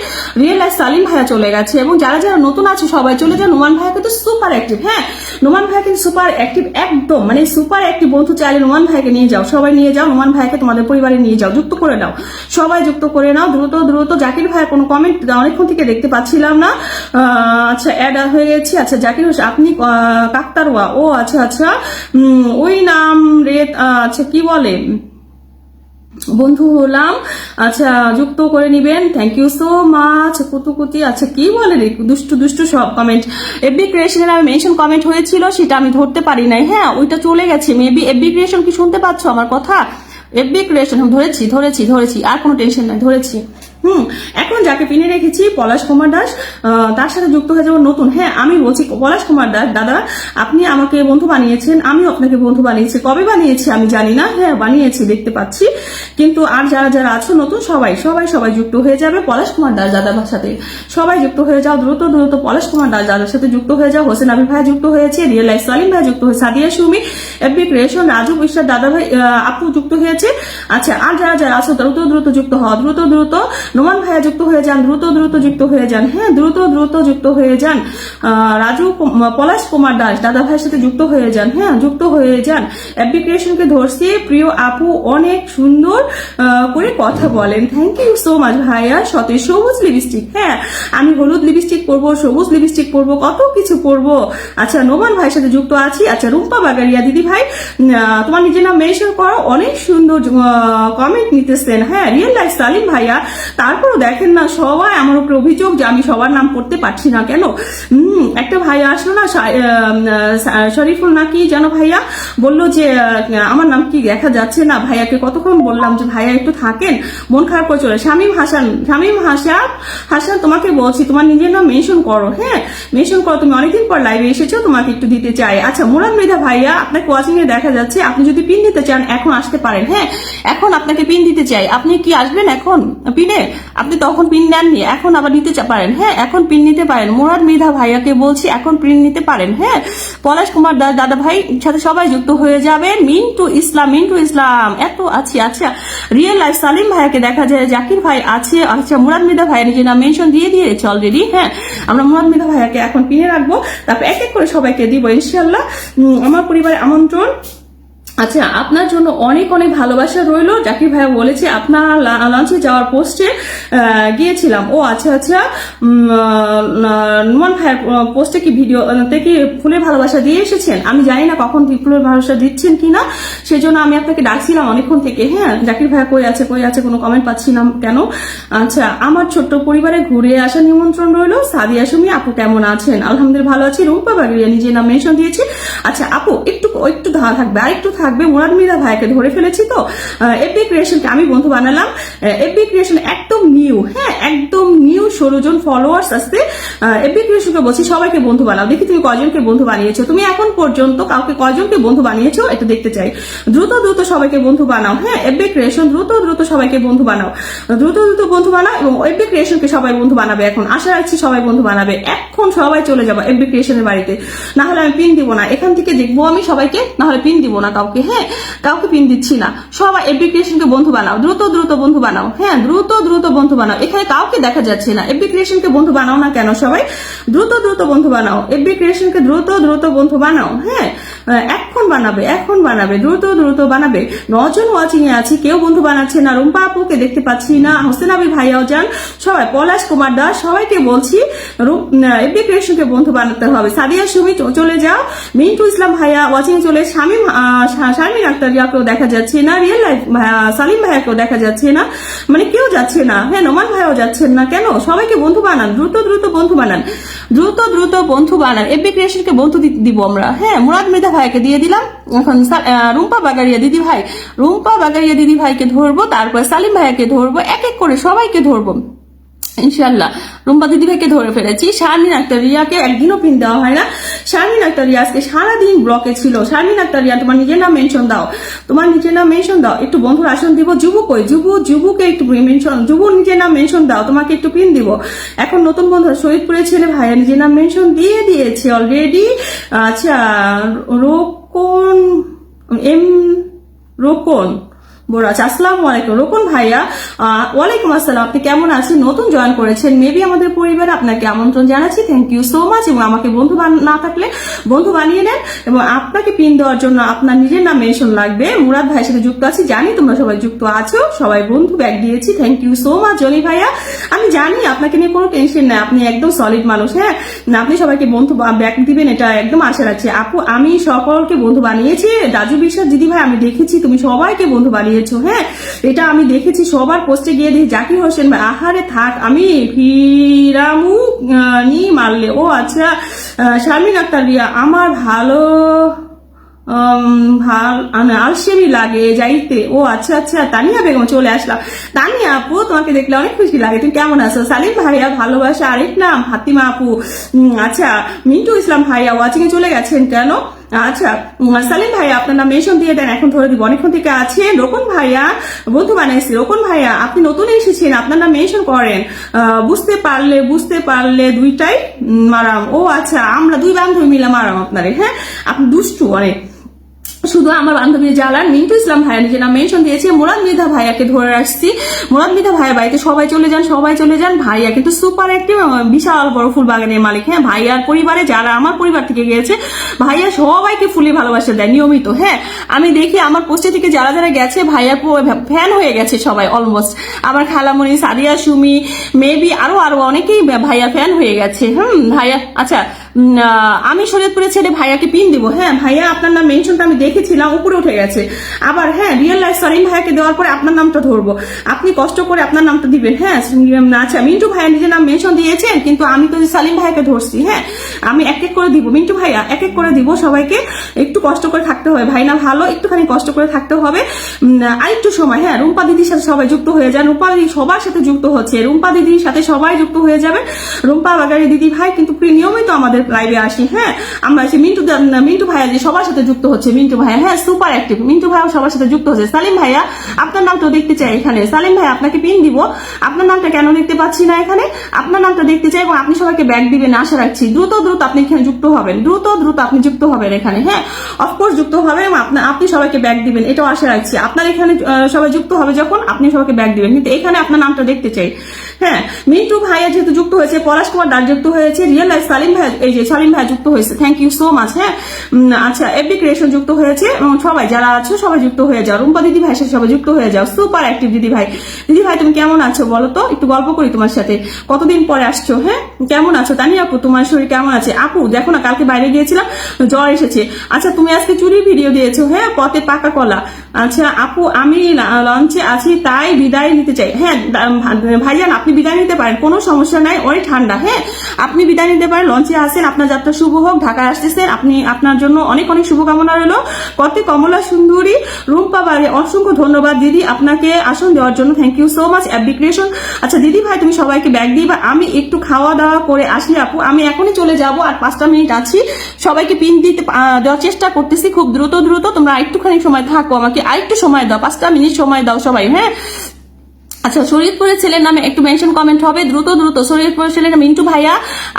[SPEAKER 1] রিয়েল লাইফ সালিম ভাইয়া চলে গেছে, এবং যারা যারা নতুন আছে সবাই চলে যান। নোমান ভাইয়া কিন্তু সুপার অ্যাক্টিভ, হ্যাঁ নোমান ভাইয়া কিন্তু সুপার অ্যাক্টিভ, একদম মানে সুপার অ্যাক্টিভ। বন্ধু চাইলে নোমান ভাইকে নিয়ে যাও, সবাই নিয়ে যাও, নোমান ভাইকে তোমাদের পরিবারে নিয়ে যাও, যুক্ত করে দাও, সবাই যুক্ত করে নাও দ্রুত দ্রুত। জাকির ভাইয়ের কোনো কমেন্ট অনেকক্ষণ থেকে দেখতে পাচ্ছিলাম না, আচ্ছা অ্যাড হয়ে গেছে। আচ্ছা জাকির হোসেন আপনি কাকতারওয়া, ও আচ্ছা আচ্ছা ওই নাম রে, আচ্ছা কি বলে বন্ধু হলাম, আচ্ছা যুক্ত করে নিবেন, থ্যাংক ইউ সো মাচ। কুতুকুতি আচ্ছা কি বলে রে, দুষ্টু দুষ্টু সব কমেন্ট। এফবি ক্রিয়েশনের আমি মেনশন কমেন্ট হয়েছিল সেটা আমি ধরতে পারি নাই, হ্যাঁ ওইটা চলে গেছে মেবি। এফবি ক্রিয়েশন কি শুনতে পাচ্ছ আমার কথা? এফবি ক্রিয়েশন ধরেছি ধরেছি ধরেছি, আর কোনো টেনশন নাই, ধরেছি। এখন যাকে পিনে রেখেছি পলাশ কুমার দাস, তার সাথে যুক্ত হয়ে যাবো নতুন। হ্যাঁ আমি বলছি পলাশ কুমার দাস দাদা, আপনি আমাকে বন্ধু বানিয়েছেন, আমিও আপনাকে বন্ধু বানিয়েছি, কবে বানিয়েছি আমি জানি না, হ্যাঁ বানিয়েছি দেখতে পাচ্ছি। কিন্তু আর যারা যারা আছো নতুন সবাই সবাই সবাই যুক্ত হয়ে যাবে পলাশ কুমার দাস দাদার সাথে, সবাই যুক্ত হয়ে যাও দ্রুত দ্রুত। পলাশ কুমার দাস দাদার সাথে যুক্ত হয়ে যাও। হোসেন আবির ভাই যুক্ত হয়েছে, রিয়েল লাইফ সালিম ভাই যুক্ত হয়েছে, সাদিয়া সুমি, এফবি ক্রিয়েশন, রাজু বিশ্বাস দাদা ভাই আপু যুক্ত হয়েছে। আচ্ছা আর যারা যারা আছো দ্রুত দ্রুত যুক্ত হওয়া, দ্রুত দ্রুত। নোমান ভাইয়া যুক্ত হয়ে যান, দ্রুত দ্রুত যুক্ত হয়ে যান, হ্যাঁ দ্রুত দ্রুত যুক্ত হয়ে যান। রাজু পলাশ কুমার দাস দাদা ভাইয়ের সাথে যুক্ত হয়ে যান, হ্যাঁ যুক্ত হয়ে যান। এফবি ক্রিয়েশনকে ধরছি, প্রিয় আপু অনেক সুন্দর করে কথা বলেন, থ্যাংক ইউ সো মাচ ভাইয়া। সতেজ সবুজ লিপস্টিক, হ্যাঁ আমি হলুদ লিপস্টিক পরবো, সবুজ লিপস্টিক পরবো, কত কিছু পরবো। আচ্ছা নোমান ভাইয়ের সাথে যুক্ত আছি। আচ্ছা রুম্পা বাগারিয়া দিদি ভাই, তোমার নিজের নাম মেনশন করো, অনেক সুন্দর কমেন্ট নিতেছেন, হ্যাঁ রিয়েল লাইফ সালিম ভাইয়া তারপরও দেখেন না সবাই আমার উপরে অভিযোগ যে আমি সবার নাম করতে পারছি না কেন। একটা ভাইয়া আসলো না, শরীফুল নাকি যেন ভাইয়া, বললো যে আমার নাম কি দেখা যাচ্ছে না। ভাইয়াকে কতক্ষণ বললাম যে ভাইয়া একটু থাকেন, মন খারাপ করে চলে। শামীম হাসান তোমাকে বলছি তোমার নিজের নাম মেনশন করো, হ্যাঁ মেনশন করো, তুমি অনেকদিন পর লাইভে এসেছো, তোমাকে একটু দিতে চাই। আচ্ছা মুরাদ মৃধা ভাইয়া আপনাকে ওয়াচিং এ দেখা যাচ্ছে, আপনি যদি পিন দিতে চান এখন আসতে পারেন, হ্যাঁ এখন আপনাকে পিন দিতে চাই। আপনি কি আসবেন এখন পিনে? আপনি তখন পিন নেননি, এখন আবার নিতে পারেন, হ্যাঁ এখন পিন নিতে পারেন। মুরাদ মৃধা ভাইয়াকে বলছি এখন পিন নিতে পারেন, হ্যাঁ পলাশ কুমার দাস দাদা ভাই সাথে সবাই যুক্ত হয়ে যাবেন। মিন্টু ইসলাম এত আছে। আচ্ছা রিয়েল লাইফ সালিম ভাইয়াকে দেখা যায়, জাকির ভাই আছে। আচ্ছা মুরাদ মৃধা ভাইয়া নিজের নাম মেনশন দিয়ে দিয়েছে অলরেডি, হ্যাঁ আমরা মুরাদ মৃধা ভাইয়াকে এখন পিনে রাখবো, তারপর এক এক করে সবাইকে দিব ইনশাল্লাহ। আমার পরিবারের আমন্ত্রণ। আচ্ছা আপনার জন্য অনেক অনেক ভালোবাসা রইলো। জাকির ভাইয়া বলেছে আপনার লঞ্চে যাওয়ার পোস্টে গিয়েছিলাম। ও আচ্ছা নুমান ভাইয়ার পোস্টে কি ভিডিও থেকে ফুলের ভালোবাসা দিয়ে এসেছেন? আমি জানি না কখন ফুলের ভালোবাসা দিচ্ছেন কিনা, সেজন্য আমি আপনাকে ডাকছিলাম অনেকক্ষণ থেকে। হ্যাঁ জাকির ভাইয়া কই আছে কোনো কমেন্ট পাচ্ছিলাম কেন। আচ্ছা আমার ছোট্ট পরিবারে ঘুরে আসা নিমন্ত্রণ রইলো। সাদিয়া সুমি আপু কেমন আছেন? আলহামদুলিল্লাহ ভালো আছি। রুম্পা বাগরিয়া নিজের নাম মেনশন দিয়েছি। আচ্ছা আপু একটু থাকবে, আরেকটু থাকবে। মুরাদ মৃধা ভাইকে ধরে ফেলেছি তো। এফবি ক্রিয়েশনকে আমি বন্ধু বানালাম। এফবি ক্রিয়েশন একদম নিউ, হ্যাঁ একদম নিউ, 16 জন ফলোয়ার্স আসছে। এফবি ক্রিয়েশনকে বলছি সবাইকে বন্ধু বানাও, দেখি তুমি কয়জনকে বন্ধু বানিয়েছো, তুমি এখন পর্যন্ত কাউকে কয়জনকে বন্ধু বানিয়েছো এটা দেখতে চাই। দ্রুত সবাইকে বন্ধু বানাও, হ্যাঁ এফবি ক্রিয়েশন দ্রুত সবাইকে বন্ধু বানাও, দ্রুত বন্ধু বানাও এবং এফবি ক্রিয়েশনকে সবাই বন্ধু বানাবে। এখন আশা রাখছি সবাই বন্ধু বানাবে। এখন সবাই চলে যাবো এফবি ক্রিয়েশনের বাড়িতে, না হলে আমি পিন দিব না। এখান থেকে দেখবো আমি সবাইকে, না হলে পিন দিব না কাউকে, হ্যাঁ কাউকে পিন দিচ্ছি না। সবাই এফবি ক্রিয়েশনকে বন্ধু বানাও, দ্রুত বন্ধু বানাও, হ্যাঁ দ্রুত বন্ধু বানাও। এখানে কাউকে দেখা যাচ্ছে না, এফবি ক্রিয়েশনকে বন্ধু বানাও না কেন? সবাই দ্রুত বন্ধু বানাও, এফবি ক্রিয়েশনকে দ্রুত বন্ধু বানাও, হ্যাঁ এখন বানাবে দ্রুত বানাবে। 9 জন ওয়াচিং এ আছি, কেউ বন্ধু বানাচ্ছে না। রুম্পা আপুকে দেখতে পাচ্ছি না, হোসেন আবি ভাইয়াও যান, সবাই পলাশ কুমার দাস সবাইকে বলছি এফবি ক্রিয়েশনকে বন্ধু বানাতে হবে। সাদিয়া সুমি চলে যাও, মিন্টু ইসলাম ভাইয়া ওয়াচিং চলে, শারমিন আক্তার রিয়াকেও দেখা যাচ্ছে না, রিয়েল লাইফ সালিম ভাইয়াকেও দেখা যাচ্ছে না, মানে কেউ যাচ্ছে না, হ্যাঁ নোমান ভাইয়াও যাচ্ছেন না কেন? সবাইকে বন্ধু বানান, দ্রুত বন্ধু বানান, দ্রুত বন্ধু বানান। এফবি ক্রিয়েশনকে বন্ধু দিব আমরা, হ্যাঁ মুরাদ মৃধা ভাইকে দিয়ে দিলাম। এখন রুম্পা বাগারিয়া দিদি ভাইকে ধরবো, তারপর সালিম ভাইয়াকে ধরবো, এক এক করে সবাইকে ধরবো ইনশাল্লাহ। রুম্পা দিদি ভাইকে ধরে ফেলেছি। শারমিন আক্তার রিয়াকে একদিনও পিন দেওয়া হয় না। শারমিন আক্তার রিয়া আজকে সারাদিন ব্লকে ছিল। শারমিন আক্তার রিয়া তোমার নিজের নাম মেনশন দাও, একটু বন্ধুর আসন দিব। যুবুকে একটু মেনশন, যুবুর নিজের নাম মেনশন দাও, তোমাকে একটু পিন দিব। এখন নতুন বন্ধু শহীদপুরের ছেলে ভাইয়া নিজের নাম মেনশন দিয়ে দিয়েছে অলরেডি। আচ্ছা রোকন বড় আছে, আসসালামু আলাইকুম রোকন ভাইয়া। ওয়ালাইকুম আসসালাম, আপনি কেমন আছেন? নতুন জয়েন করেছেন মেবি আমাদের পরিবারে, আপনাকে আমন্ত্রণ জানাচ্ছি। Thank you so much. এবং আমাকে বন্ধু না থাকলে বন্ধু বানিয়ে নেন, এবং আপনাকে পিন দেওয়ার জন্য আপনার নিজের নাম মেনশন লাগবে। মুরাদ ভাইয়ের সাথে যুক্ত আছি, জানি তোমরা সবাই যুক্ত আছো, সবাই বন্ধু ব্যাগ দিয়েছি। Thank you so much Jony ভাইয়া। আমি জানি আপনাকে নিয়ে কোনো টেনশন নাই, আপনি একদম সলিড মানুষ, হ্যাঁ আপনি সবাইকে বন্ধু ব্যাগ দিবেন এটা একদম আশা রাখছি। আপু আমি সকলকে বন্ধু বানিয়েছি। রাজু বিশ্বাস দিদি ভাই আমি দেখেছি তুমি সবাইকে বন্ধু বানিয়েছো, হ্যাঁ এটা আমি দেখেছি সবার পোস্টে গিয়ে দেখি। জাকির হোসেন ভাই আহারে থাক আমি ফিরামু নি মারলে। ও আচ্ছা শারমিন আক্তার রিয়া আমার ভালো আলসেমি লাগে যাইতে। ও আচ্ছা তানিয়া বেগম চলে আসলাম। তানিয়া আপু তোমাকে দেখলে অনেক খুশি লাগে, তুমি কেমন আছো? সালিম ভাইয়া ভালোবাসা আরেক নাম ফাতিমা আপু। আচ্ছা মিন্টু ইসলাম ভাইয়া ওয়াচিং এ চলে গেছেন কেন? আচ্ছা সালিম ভাইয়া আপনার নাম মেনশন দিয়ে দেন, এখন ধরে দিব, অনেকক্ষণ থেকে আছেন। রোকন ভাইয়া বন্ধু বানাইছি। রোকন ভাইয়া আপনি নতুন এসেছেন, আপনার নাম মেনশন করেন। বুঝতে পারলে দুইটাই মারাম। ও আচ্ছা আমরা দুই বান্ধবী মিলে মারাম আপনারে, হ্যাঁ আপনি দুষ্টু অনেক। শুধু আমার বান্ধবী জ্বালান। মিন্টু ইসলাম ভাইয়া নিজের নাম মেনশন দিয়েছে। মুরাদ মৃধা ভাইয়াকে ধরে আসছি। মুরাদ মৃধা ভাইয়া বাড়িতে সবাই চলে যান। ভাইয়া কিন্তু সুপার অ্যাক্টিভ, বিশাল বড় ফুল বাগানের মালিক, হ্যাঁ ভাইয়ার পরিবারে যারা আমার পরিবার থেকে গিয়েছে ভাইয়া সবাইকে ফুলে ভালোবাসা দেয় নিয়মিত, হ্যাঁ আমি দেখি আমার পোস্টে থেকে যারা গেছে ভাইয়া ফ্যান হয়ে গেছে সবাই অলমোস্ট। আমার খালামণি সাদিয়া সুমি মেবি আরো অনেকেই ভাইয়া ফ্যান হয়ে গেছে। ভাইয়া আচ্ছা আমি শরীয়তপুরের ছেলে ভাইয়াকে পিন দিব। হ্যাঁ ভাইয়া আপনার নাম মেনশনটা আমি দেখেছিলাম, উপরে উঠে গেছে। আবার হ্যাঁ রিয়েল লাইফ সালিম ভাইয়াকে দেওয়ার পরে আপনার নামটা ধরবো, আপনি কষ্ট করে আপনার নামটা দিবেন। হ্যাঁ আচ্ছা মিন্টু ভাইয়া নিজের নাম মেনশন দিয়েছেন, কিন্তু আমি তো সালিম ভাইয়াকে ধরছি। হ্যাঁ আমি এক এক করে দিব, মিন্টু ভাইয়া এক এক করে দিব। সবাইকে একটু কষ্ট করে থাকতে হবে, ভাই না ভালো, একটুখানি কষ্ট করে থাকতে হবে। আরেকটু সময়। হ্যাঁ রুম্পা দিদির সাথে সবাই যুক্ত হয়ে যান, রুম্পা দিদি সবার সাথে যুক্ত হচ্ছে, রুম্পা দিদির সাথে সবাই যুক্ত হয়ে যাবে। রুম্পা বাগারি দিদি ভাই কিন্তু নিয়মিত আমাদের লাইভে আসি। হ্যাঁ আমরা এসে মিন্টু ভাইয়া যে সবার সাথে যুক্ত হচ্ছে, মিন্টু ভাইয়া হ্যাঁ সুপার অ্যাক্টিভ, মিন্টু ভাইয়া সবার সাথে যুক্ত হচ্ছে। সালিম ভাইয়া আপনার নামটা দেখতে চাই এখানে, সালিম ভাই আপনাকে পিন দিব, আপনার নামটা কেন দেখতে পাচ্ছি না এখানে, আপনার নামটা দেখতে চাই এবং আপনি সবাইকে ব্যাক দিবেন আশা রাখছি। দ্রুত আপনি এখানে যুক্ত হবেন, দ্রুত আপনি যুক্ত হবেন এখানে। হ্যাঁ অফকোর্স যুক্ত হবে এবং আপনি সবাইকে ব্যাক দিবেন, এটাও আশা রাখছি। আপনার এখানে সবাই যুক্ত হবে যখন আপনি সবাইকে ব্যাক দিবেন, কিন্তু এখানে আপনার নামটা দেখতে চাই। হ্যাঁ মিন্টু ভাইয়া যেহেতু যুক্ত হয়েছে, পলাশ কুমার দাস যুক্ত হয়েছে, রিয়েল লাইফ সালিম ভাই, এই যে সালিম ভাই যুক্ত হয়েছে, থ্যাংক ইউ সো মাচ। হ্যাঁ আচ্ছা এফবি ক্রিয়েশন যুক্ত হয়েছে, সবাই যারা আছো সবাই যুক্ত হয়ে যাও, রুম্পা দিদি ভাইয়ের সাথে সবাই যুক্ত হয়ে যাও, সুপার অ্যাক্টিভ দিদি ভাই। দিদি ভাই তুমি কেমন আছো বলো তো, একটু গল্প করি তোমার সাথে, কতদিন পরে আসছো। হ্যাঁ কেমন আছো তানি আপু, তোমার শরীর কেমন আছে? আপু দেখো না কালকে বাইরে গিয়েছিলাম, জ্বর এসেছে। আচ্ছা তুমি আজকে চুরি ভিডিও দিয়েছো, হ্যাঁ পথে পাকা কলা। আচ্ছা আপু আমি লঞ্চে আছি তাই বিদায় নিতে চাই। হ্যাঁ ভাইজান আপনি বিদায় নিতে পারেন, কোনো সমস্যা নাই, অনেক ঠান্ডা। হ্যাঁ আপনি বিদায় নিতে পারেন, লঞ্চে আসেন, আপনার যাত্রা শুভ হোক, ঢাকায় আসতেছেন আপনি, আপনার জন্য অনেক অনেক শুভকামনা রইলো। পথে কমলা সুন্দরী রুম্পা বাড়ি অসংখ্য ধন্যবাদ দিদি আপনাকে আসন দেওয়ার জন্য, thank you so much FB creation. আচ্ছা দিদি ভাই তুমি সবাইকে ব্যাগ দিবা, আমি একটু খাওয়া দাওয়া করে আসি আপু, আমি এখনই চলে যাব, আর 5টা মিনিট আছি, সবাইকে পিন দিতে দেওয়ার চেষ্টা করতেছি খুব দ্রুত। তোমরা একটুখানি সময় থাকো, আমাকে আরেকটু সময় দাও, 5টা মিনিট সময় দাও সবাই। হ্যাঁ আচ্ছা শরীয়তপুরের ছেলের নামে একটু মেনশন কমেন্ট হবে দ্রুত। শরীয়তপুরের ছেলের মিন্টু ভাইয়া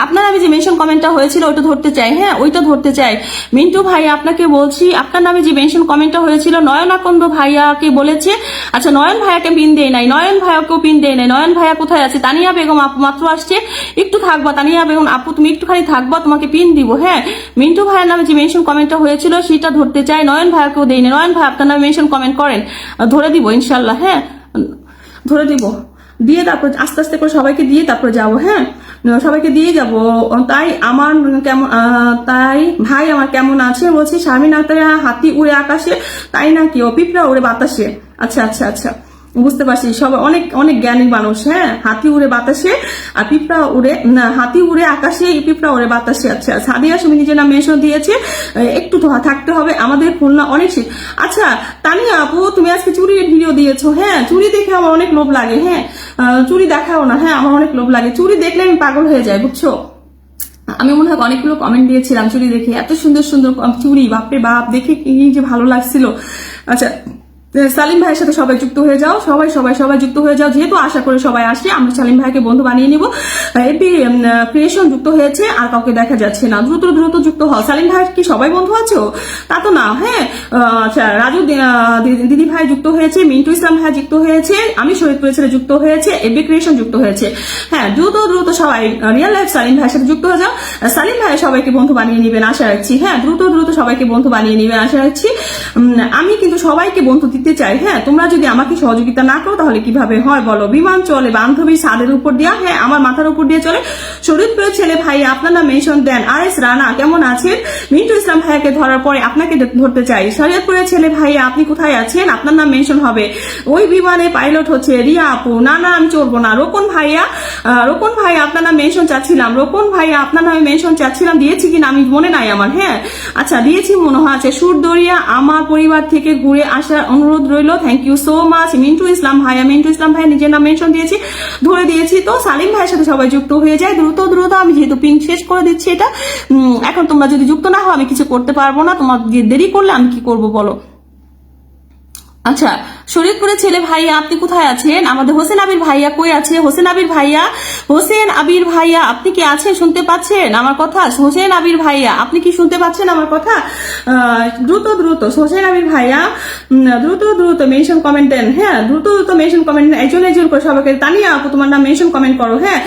[SPEAKER 1] আপনার নামে যে মেনশন কমেন্টটা হয়েছিল ওইটা ধরতে চাই। হ্যাঁ ওইটা ধরতে চাই মিন্টু ভাইয়া, আপনাকে বলছি আপনার নামে যে মেনশন কমেন্টটা হয়েছিল নয়ন আকন্দ ভাইয়াকে বলেছে। আচ্ছা নয়ন ভাইয়াকে পিন দেয় নাই, নয়ন ভাইয়াকেও পিন দেয় নাই। নয়ন ভাইয়া কোথায় আছে? তানিয়া বেগম আপু মাত্র আসছে, একটু থাকবা তানিয়া বেগম আপু, তুমি একটুখানি থাকবা, তোমাকে পিন দিব। হ্যাঁ মিন্টু ভাইয়ের নামে যে মেনশন কমেন্টটা হয়েছিল সেটা ধরতে চাই, নয়ন ভাইয়াকেও দেয় নাই। নয়ন ভাই আপনার নামে মেনশন কমেন্ট করেন, ধরে দিব ইনশাল্লাহ। হ্যাঁ ধরে দিব, দিয়ে তারপর আস্তে আস্তে করে সবাইকে দিয়ে তারপর যাবো। হ্যাঁ সবাইকে দিয়ে যাব। তাই আমার কেমন, তাই ভাই আমার কেমন আছে বলছি, শারমিন আক্তার হাতি উড়ে আকাশে, তাই নাকি ও পিঁপড়া উড়ে বাতাসে। আচ্ছা আচ্ছা আচ্ছা বুঝতে পারছি, সবাই অনেক অনেক জ্ঞানী মানুষ। হ্যাঁ হাতি উড়ে বাতাসে আর পিঁপড়া উড়ে, না হাতি উড়ে আকাশে পিঁপড়া উড়ে বাতাসে। আচ্ছা সাদিয়া সুমি নিজের নাম মেনশন দিয়েছে, একটু থাকতে হবে, আমাদের খুলনা অনেক শীত। আচ্ছা তানিয়া আপু তুমি আজকে চুরির ভিডিও দিয়েছো, হ্যাঁ চুরি দেখে আমার অনেক লোভ লাগে। হ্যাঁ চুরি দেখাও না, হ্যাঁ আমার অনেক লোভ লাগে, চুরি দেখলে আমি পাগল হয়ে যাই বুঝছো। আমি মনে হয় অনেকগুলো কমেন্ট দিয়েছিলাম চুরি দেখে, এত সুন্দর সুন্দর চুরি, বাপরে বাপ দেখে কি যে ভালো লাগছিল। আচ্ছা সালিম ভাইয়ের সাথে সবাই যুক্ত হয়ে যাও, সবাই সবাই সবাই যুক্ত হয়ে যাও, যেহেতু আশা করে সবাই আসে, আমরা সালিম ভাইকে বন্ধু বানিয়ে নিব। এপি ক্রিয়েশন যুক্ত হয়েছে, আর কাউকে দেখা যাচ্ছে না, দ্রুত যুক্ত হও। সালিম ভাই কি সবাই বন্ধু আছো? তা তো না। হ্যাঁ আচ্ছা রাজু দিদি ভাই যুক্ত হয়েছে, মিন্টু ইসলাম ভাই যুক্ত হয়েছে, আমি শহীদপুরের ছেলে যুক্ত হয়েছে, এপি ক্রিয়েশন যুক্ত হয়েছে। হ্যাঁ দ্রুত সবাই রিয়েল লাইফ সালিম ভাইয়ের সাথে যুক্ত হয়ে যাও, সালিম ভাই সবাইকে বন্ধু বানিয়ে নিবেন আশা রাখছি। হ্যাঁ দ্রুত সবাইকে বন্ধু বানিয়ে নিবেন আশা রাখছি। আমি কিন্তু সবাইকে বন্ধু দিতে চাই। হ্যাঁ তোমরা যদি আমাকে সহযোগিতা না করো তাহলে কিভাবে হয় বলো। বিমান চলে বান্ধবীর ছাদের উপর দিয়া, হ্যাঁ আমার মাথার উপর দিয়ে চলে। শরীয়তপুরের ছেলে ভাই আপনার নাম মেনশন দেন। RS রানা কেমন আছেন? মিন্টু ইসলাম ভাইয়াকে ধরার পরে আপনাকে ধরতে চাই। শরীয়তপুরের ছেলে ভাই আপনি কোথায় আছেন? আপনার নাম মেনশন হবে। ওই বিমানে পাইলট হচ্ছে রিয়া আপু, না আমি চড়বো না। রোকন ভাইয়া আপনার নাম মেনশন চাচ্ছিলাম, রোকন ভাইয়া আপনার নামে মেনশন চাচ্ছিলাম, দিয়েছি কিনা আমি মনে নাই আমার। হ্যাঁ আচ্ছা দিয়েছি মনে হয়। আছে সুর দরিয়া আমার পরিবার থেকে ঘুরে আসার অনুরোধ রইল, thank you so much. Mintu Islam ভাইয়া নিজের নাম মেনশন দিয়েছি, ধরে দিয়েছি। তো সালিম ভাইয়ের সাথে সবাই যুক্ত হয়ে যায় দ্রুত আমি যেহেতু পিন শেষ করে দিচ্ছি এটা। এখন তোমরা যদি যুক্ত না হও আমি কিছু করতে পারবো না, তোমার দেরি করলে আমি কি করবো বলো। আচ্ছা শরীয়তপুরের ছেলে ভাইয়া আপনি কোথায় আছেন? আমাদের হোসেন আবির ভাইয়া কই আছে? হোসেন আবির ভাইয়া আপনি কি আছেন? শুনতে পাচ্ছেন আমার কথা? হোসেন আবির ভাইয়া আপনি কি শুনতে পাচ্ছেন আমার কথা? দ্রুত হোসেন আবির ভাইয়া দ্রুত মেনশন কমেন্ট দেন। হ্যাঁ দ্রুত মেনশন কমেন্ট একজন করে সবাইকে। তানিয়া আপু তোমার নাম মেনশন কমেন্ট করো। হ্যাঁ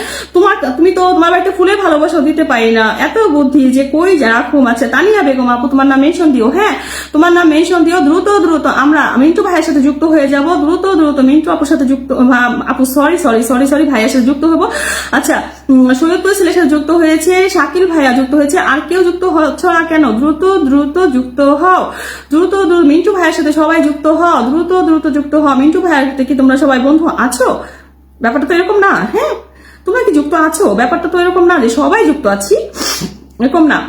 [SPEAKER 1] তুমি তো তোমার বাড়িতে ফুলের ভালোবাসা দিতে পারি না, এত বুদ্ধি যে কই যা রাখুম। আচ্ছা তানিয়া বেগম আপু তোমার নাম মেনশন দিও। হ্যাঁ তোমার নাম মেনশন দিও দ্রুত। আমরা মিন্টু ভাইয়ের সাথে যুক্ত হয়ে যাব, দ্রুত দ্রুত মিন্টু আপুর সাথে যুক্ত, আপু সরি ভাইয়ার সাথে যুক্ত হবো। আচ্ছা, সৈয়দপুর ছেলের সাথে যুক্ত হয়েছে, শাকিল ভাইয়া যুক্ত হয়েছে, আর কেউ যুক্ত হচ্ছ না কেন? দ্রুত দ্রুত যুক্ত হও, দ্রুত দ্রুত মিন্টু ভাইয়ের সাথে সবাই যুক্ত হও, দ্রুত দ্রুত যুক্ত হও। মিন্টু ভাইয়ের সাথে কি তোমরা সবাই বন্ধু আছো? ব্যাপারটা তো এরকম না। হ্যাঁ, তোমরা কি যুক্ত আছো? ব্যাপারটা তো এরকম না যে সবাই যুক্ত আছি, এরকম না।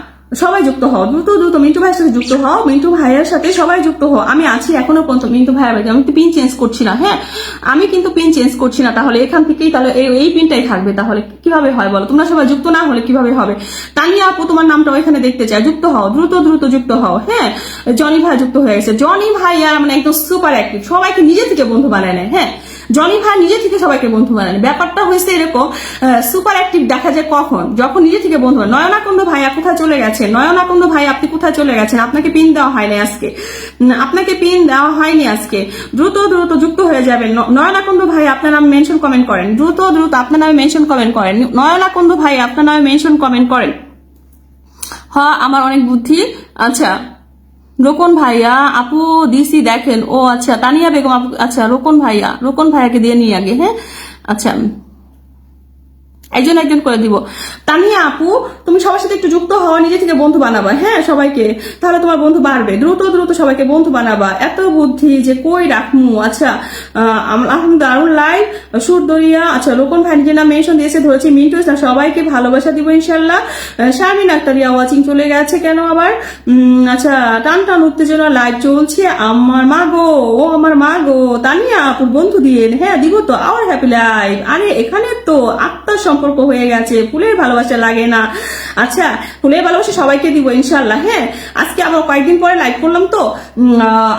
[SPEAKER 1] সবাই যুক্ত হও, দ্রুত দ্রুত মিন্টু ভাইয়ের সাথে যুক্ত হও, মিন্টু ভাইয়ের সাথে সবাই যুক্ত হও। আমি আছি এখনো পর্যন্ত মিন্টু ভাইয়ের বাড়িতে, আমি তো পিন চেঞ্জ করছি না। হ্যাঁ, আমি কিন্তু পিন চেঞ্জ করছি না, তাহলে এখান থেকেই তাহলে এই পিনটাই থাকবে, তাহলে কিভাবে হয় বলো? তোমরা সবাই যুক্ত না হলে কিভাবে হবে? তানিয়া আপু তোমার নামটা এখানে দেখতে চাই, যুক্ত হও, দ্রুত দ্রুত যুক্ত হও। হ্যাঁ, জনি ভাই যুক্ত হয়ে গেছে, জনি ভাই আর মানে একদম সুপার অ্যাক্টিভ, সবাইকে নিজে থেকে বন্ধু বানায় নেয়। হ্যাঁ, জনি ভাই নিজে থেকে সবাইকে বন্ধু বানায়। ব্যাপারটা হয়েছে এরকম, সুপার অ্যাক্টিভ দেখা যায় কখন? যখন নিজে থেকে বন্ধু বানায়। নয়নাকুণ্ড ভাইয়া কোথায় চলে গেছে? নয়নাকুণ্ড ভাই আপনি কোথায় চলে গেছেন? আপনাকে পিন দেওয়া হয়নি আজকে, আপনাকে পিন দেওয়া হয়নি আজকে। দ্রুত দ্রুত যুক্ত হয়ে যাবেন। নয়নাকুণ্ড ভাই আপনার নামে মেনশন কমেন্ট করেন, দ্রুত দ্রুত আপনার নামে মেনশন কমেন্ট করেন। নয়নাকুণ্ড ভাই আপনার নামে মেনশন কমেন্ট করেন। হ্যাঁ, আমার অনেক বুদ্ধি। আচ্ছা, রোকন ভাইয়া আপু দিসি দেখেন। ও আচ্ছা, তানিয়া বেগম আপু, আচ্ছা রোকন ভাইয়াকে দিয়ে নিয়ে আগে। হ্যাঁ, আচ্ছা একজন করে দিব। তানিয়া আপু তুমি সবার সাথে একটু যুক্ত হওয়া, নিজে থেকে বন্ধু বানাবা। হ্যাঁ, সবাইকে, তাহলে তোমার বন্ধু বাড়বে। দ্রুত দ্রুত সবাইকে বন্ধু বানাবা, এত বুদ্ধি যে কই রাখমু। আচ্ছা, দারুন লাইভ সুরদরিয়া। আচ্ছা, রোকন ভাই নিজের নাম মেনশন দিয়েছে, ধরেছি মিন্টু ইসলাম। সবাইকে ভালোবাসা দিব ইনশাল্লাহ। শারমিন আক্তারিয়া ওয়াচিং চলে গেছে কেন আবার? আচ্ছা, টান টান উত্তেজনা লাইভ চলছে। আমার মা গো, ও আমার মা গো, তানিয়া আপুর বন্ধু দিয়ে। হ্যাঁ দিব তো, আওয়ার হ্যাপি লাইভ। আরে এখানে তো আত্মার সম্পর্ক হয়ে গেছে, ফুলের ভালোবাসা লাগে না। আচ্ছা, ফুলের ভালোবাসা সবাইকে দিব ইনশাল্লাহ। হ্যাঁ, আজকে আবার কয়েকদিন পরে লাইভ করলাম তো,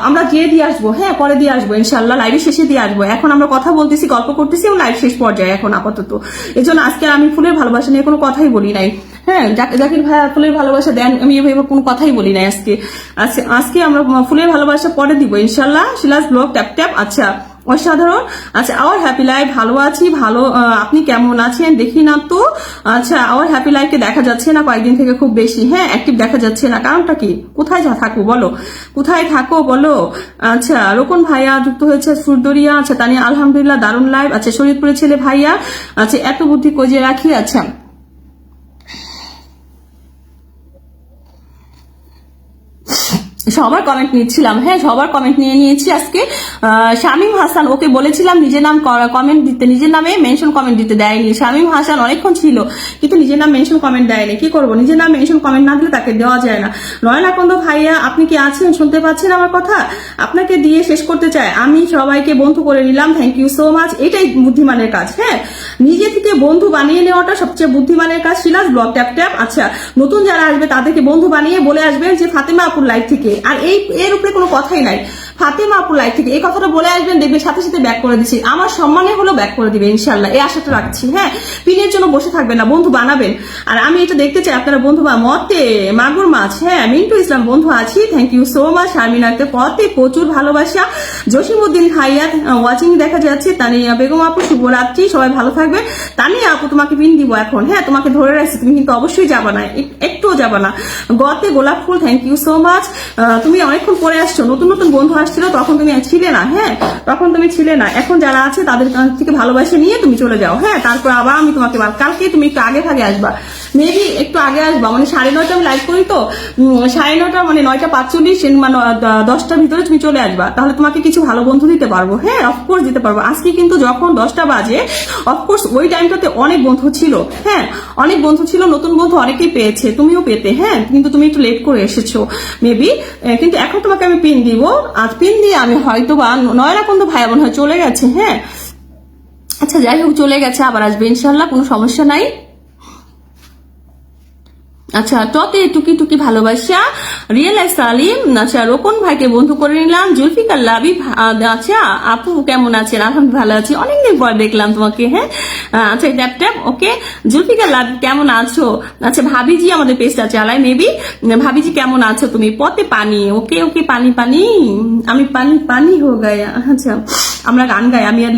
[SPEAKER 1] আমরা গিয়ে দিয়ে আসবো। হ্যাঁ, পরে দিয়ে আসবো ইনশাল্লাহ, লাইভের শেষে দিয়ে আসবো। এখন আমরা কথা বলতেছি, গল্প করতেছি, এবং লাইভ শেষ পর্যায়ে এখন আপাতত। এই জন্য আজকে আমি ফুলের ভালোবাসা নিয়ে কোনো কথাই বলি নাই। হ্যাঁ, জাকির ভাই ফুলের ভালোবাসা দেন, আমি এভাবে কোনো কথাই বলি নাই আজকে। আজকে আমরা ফুলের ভালোবাসা পরে দিব ইনশাল্লাহ। Shila's blog tap tap. আচ্ছা, অসাধারণ। আচ্ছা, আওয়ার হ্যাপি লাইফ, ভালো আছি। ভালো, আপনি কেমন আছেন দেখি না তো। আচ্ছা, আওয়ার হ্যাপি লাইফকে দেখা যাচ্ছে না কয়েকদিন থেকে খুব বেশি। হ্যাঁ, অ্যাক্টিভ দেখা যাচ্ছে না, কারণটা কি? কোথায় থাকো বলো, কোথায় থাকো বলো। আচ্ছা, রোকন ভাইয়া যুক্ত হয়েছে, সুরদরিয়া। আচ্ছা, তানিয়া আলহামদুলিল্লাহ দারুন লাইভ। আচ্ছা, শরীরপুরের ছেলে ভাইয়া। আচ্ছা, এত বুদ্ধি কজে রাখি। আচ্ছা, সবার কমেন্ট নিচ্ছিলাম। হ্যাঁ, সবার কমেন্ট নিয়ে নিয়েছি আজকে। শামীম হাসান, ওকে বলেছিলাম নিজের নাম কমেন্ট দিতে, নিজের নামে মেনশন কমেন্ট দিতে দেয়নি। শামীম হাসান অনেকক্ষণ ছিল, কিন্তু নিজের নাম মেনশন কমেন্ট দেয়নি। কি করবো, নিজের নাম মেনশন কমেন্ট না দিলে তাকে দেওয়া যায় না। নয়নাকুণ্ড ভাইয়া আপনি কি আছেন, শুনতে পাচ্ছেন আমার কথা? আপনাকে দিয়ে শেষ করতে চাই। আমি সবাইকে বন্ধু করে নিলাম, থ্যাংক ইউ সো মাচ। এটাই বুদ্ধিমানের কাজ। হ্যাঁ, নিজে থেকে বন্ধু বানিয়ে নেওয়াটা সবচেয়ে বুদ্ধিমানের কাজ। Shila's blog tap tap. আচ্ছা, নতুন যারা আসবে তাদেরকে বন্ধু বানিয়ে বলে আসবেন যে ফাতেমা আপুর লাইভ থেকে, আর এর উপরে কোনো কথাই নাই, ফাতেমা আপুর লাইভ থেকে এই কথাটা বলে আসবেন, দেখবে সাথে সাথে ব্যাক করে দিচ্ছি। আমার সম্মানে হলো ব্যাক করে দিবে ইনশাল্লাহ, এই আশাটা রাখছি। হ্যাঁ, পিনের জন্য বসে থাকবেন না, বন্ধু বানাবেন। আর আমি এটা দেখতে চাই আপনারা বন্ধু মতে মাগুর মাছ। হ্যাঁ, মিন্টু ইসলাম বন্ধু আছি, thank you so much. Sharmin Akter পথে প্রচুর ভালোবাসা। জসিমউদ্দিন ভাইয়া ওয়াচিং দেখা যাচ্ছে। তানিয়া বেগম আপু শুভরাত্রি, সবাই ভালো থাকবে। তানিয়া আপু তোমাকে পিন দিব এখন। হ্যাঁ, তোমাকে ধরে রাখছি, তুমি কিন্তু অবশ্যই যাবা না, একটুও যাবা না। গতে গোলাপ ফুল, থ্যাংক ইউ সো মাচ। তুমি অনেকক্ষণ পরে আসছো, নতুন নতুন বন্ধু আসছিল, তখন তুমি ছিলে না। হ্যাঁ, তখন তুমি ছিলে না। এখন যারা আছে তাদের থেকে ভালোবাসা নিয়ে তুমি চলে যাও। হ্যাঁ, তারপর আবার আমি তোমাকে কালকে তুমি একটু আগে ভাগে আসবা, মেবি একটু আগে আসবা, মানে 9:30 আমি লাইভ করি তো, 9:30 মানে 9:45 মানে 10টার ভিতরে তুমি চলে আসবা, তাহলে তোমাকে কিছু ভালো বন্ধু দিতে পারবো। হ্যাঁ, অফকোর্স দিতে পারবো। আজকে কিন্তু যখন 10টা বাজে, অফকোর্স ওই টাইমটাতে অনেক বন্ধু ছিল। হ্যাঁ, অনেক বন্ধু ছিল, নতুন বন্ধু অনেকেই পেয়েছে, তুমিও পেতে। হ্যাঁ, কিন্তু তুমি একটু লেট করে এসেছো মেবি, কিন্তু এখন তোমাকে আমি পিন দিব। আজ পিন দিয়ে আমি হয়তো বা নয়নাকুণ্ড ভাইয়া বোন হয় চলে গেছে। হ্যাঁ, আচ্ছা যাই হোক, চলে গেছে, আবার আসবে ইনশাল্লাহ, কোনো সমস্যা নাই। আচ্ছা, টতে টুকি টুকি ভালোবাসা, রিয়েল সালিম। আচ্ছা, রোকন ভাইকে বন্ধু করে নিলাম। জুলফিকার লাবি। আচ্ছা আপু কেমন আছেন? আলহামদুলিল্লাহ ভালো আছি, অনেকদিন পর দেখলাম তোমাকে। হ্যাঁ, আচ্ছা ট্যাপ ট্যাপ। ওকে, জুলফিকার লাবি কেমন আছো? আচ্ছা, ভাবিজি আমাদের পেজটা চালায় মেবি। ভাবিজি কেমন আছো তুমি? পথে পানি। ওকে ওকে, পানি পানি, আমি পানি পানি হো গায়া। আচ্ছা, আমরা গান গাই, আমি আর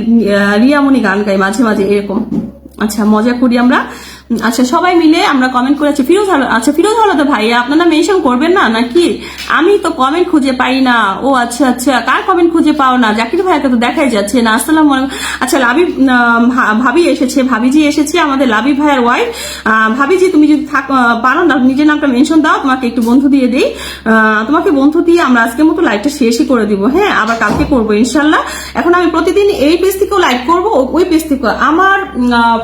[SPEAKER 1] রিয়ামণি গান গাই মাঝে মাঝে এরকম। আচ্ছা, মজা করি আমরা। আচ্ছা সবাই মিলে আমরা কমেন্ট করেছি। ফিরোজ হলো, আচ্ছা ফিরোজ হলো তো ভাইয়া, আপনারা মেনশন করবেন না নাকি? আমি তো কমেন্ট খুঁজে পাই না। ও আচ্ছা আচ্ছা, কার কমেন্ট খুঁজে পাও না? জাকির ভাইয়াকে তো দেখাই যাচ্ছে না। আসসালামু আলাইকুম। আচ্ছা লাবি ভাবি এসেছে, ভাবিজি এসেছে, আমাদের লাবি ভাইয়ের ওয়াইফ। ভাবিজি তুমি যদি পারো না নিজের নামটা মেনশন দাও, তোমাকে একটু বন্ধু দিয়ে দিই। তোমাকে বন্ধু দিয়ে আমরা আজকের মতো লাইভটা শেষই করে দিব। হ্যাঁ, আবার কালকে করবো ইনশাল্লাহ। এখন আমি প্রতিদিন এই পেজ থেকেও লাইভ করবো, ওই পেজ থেকে আমার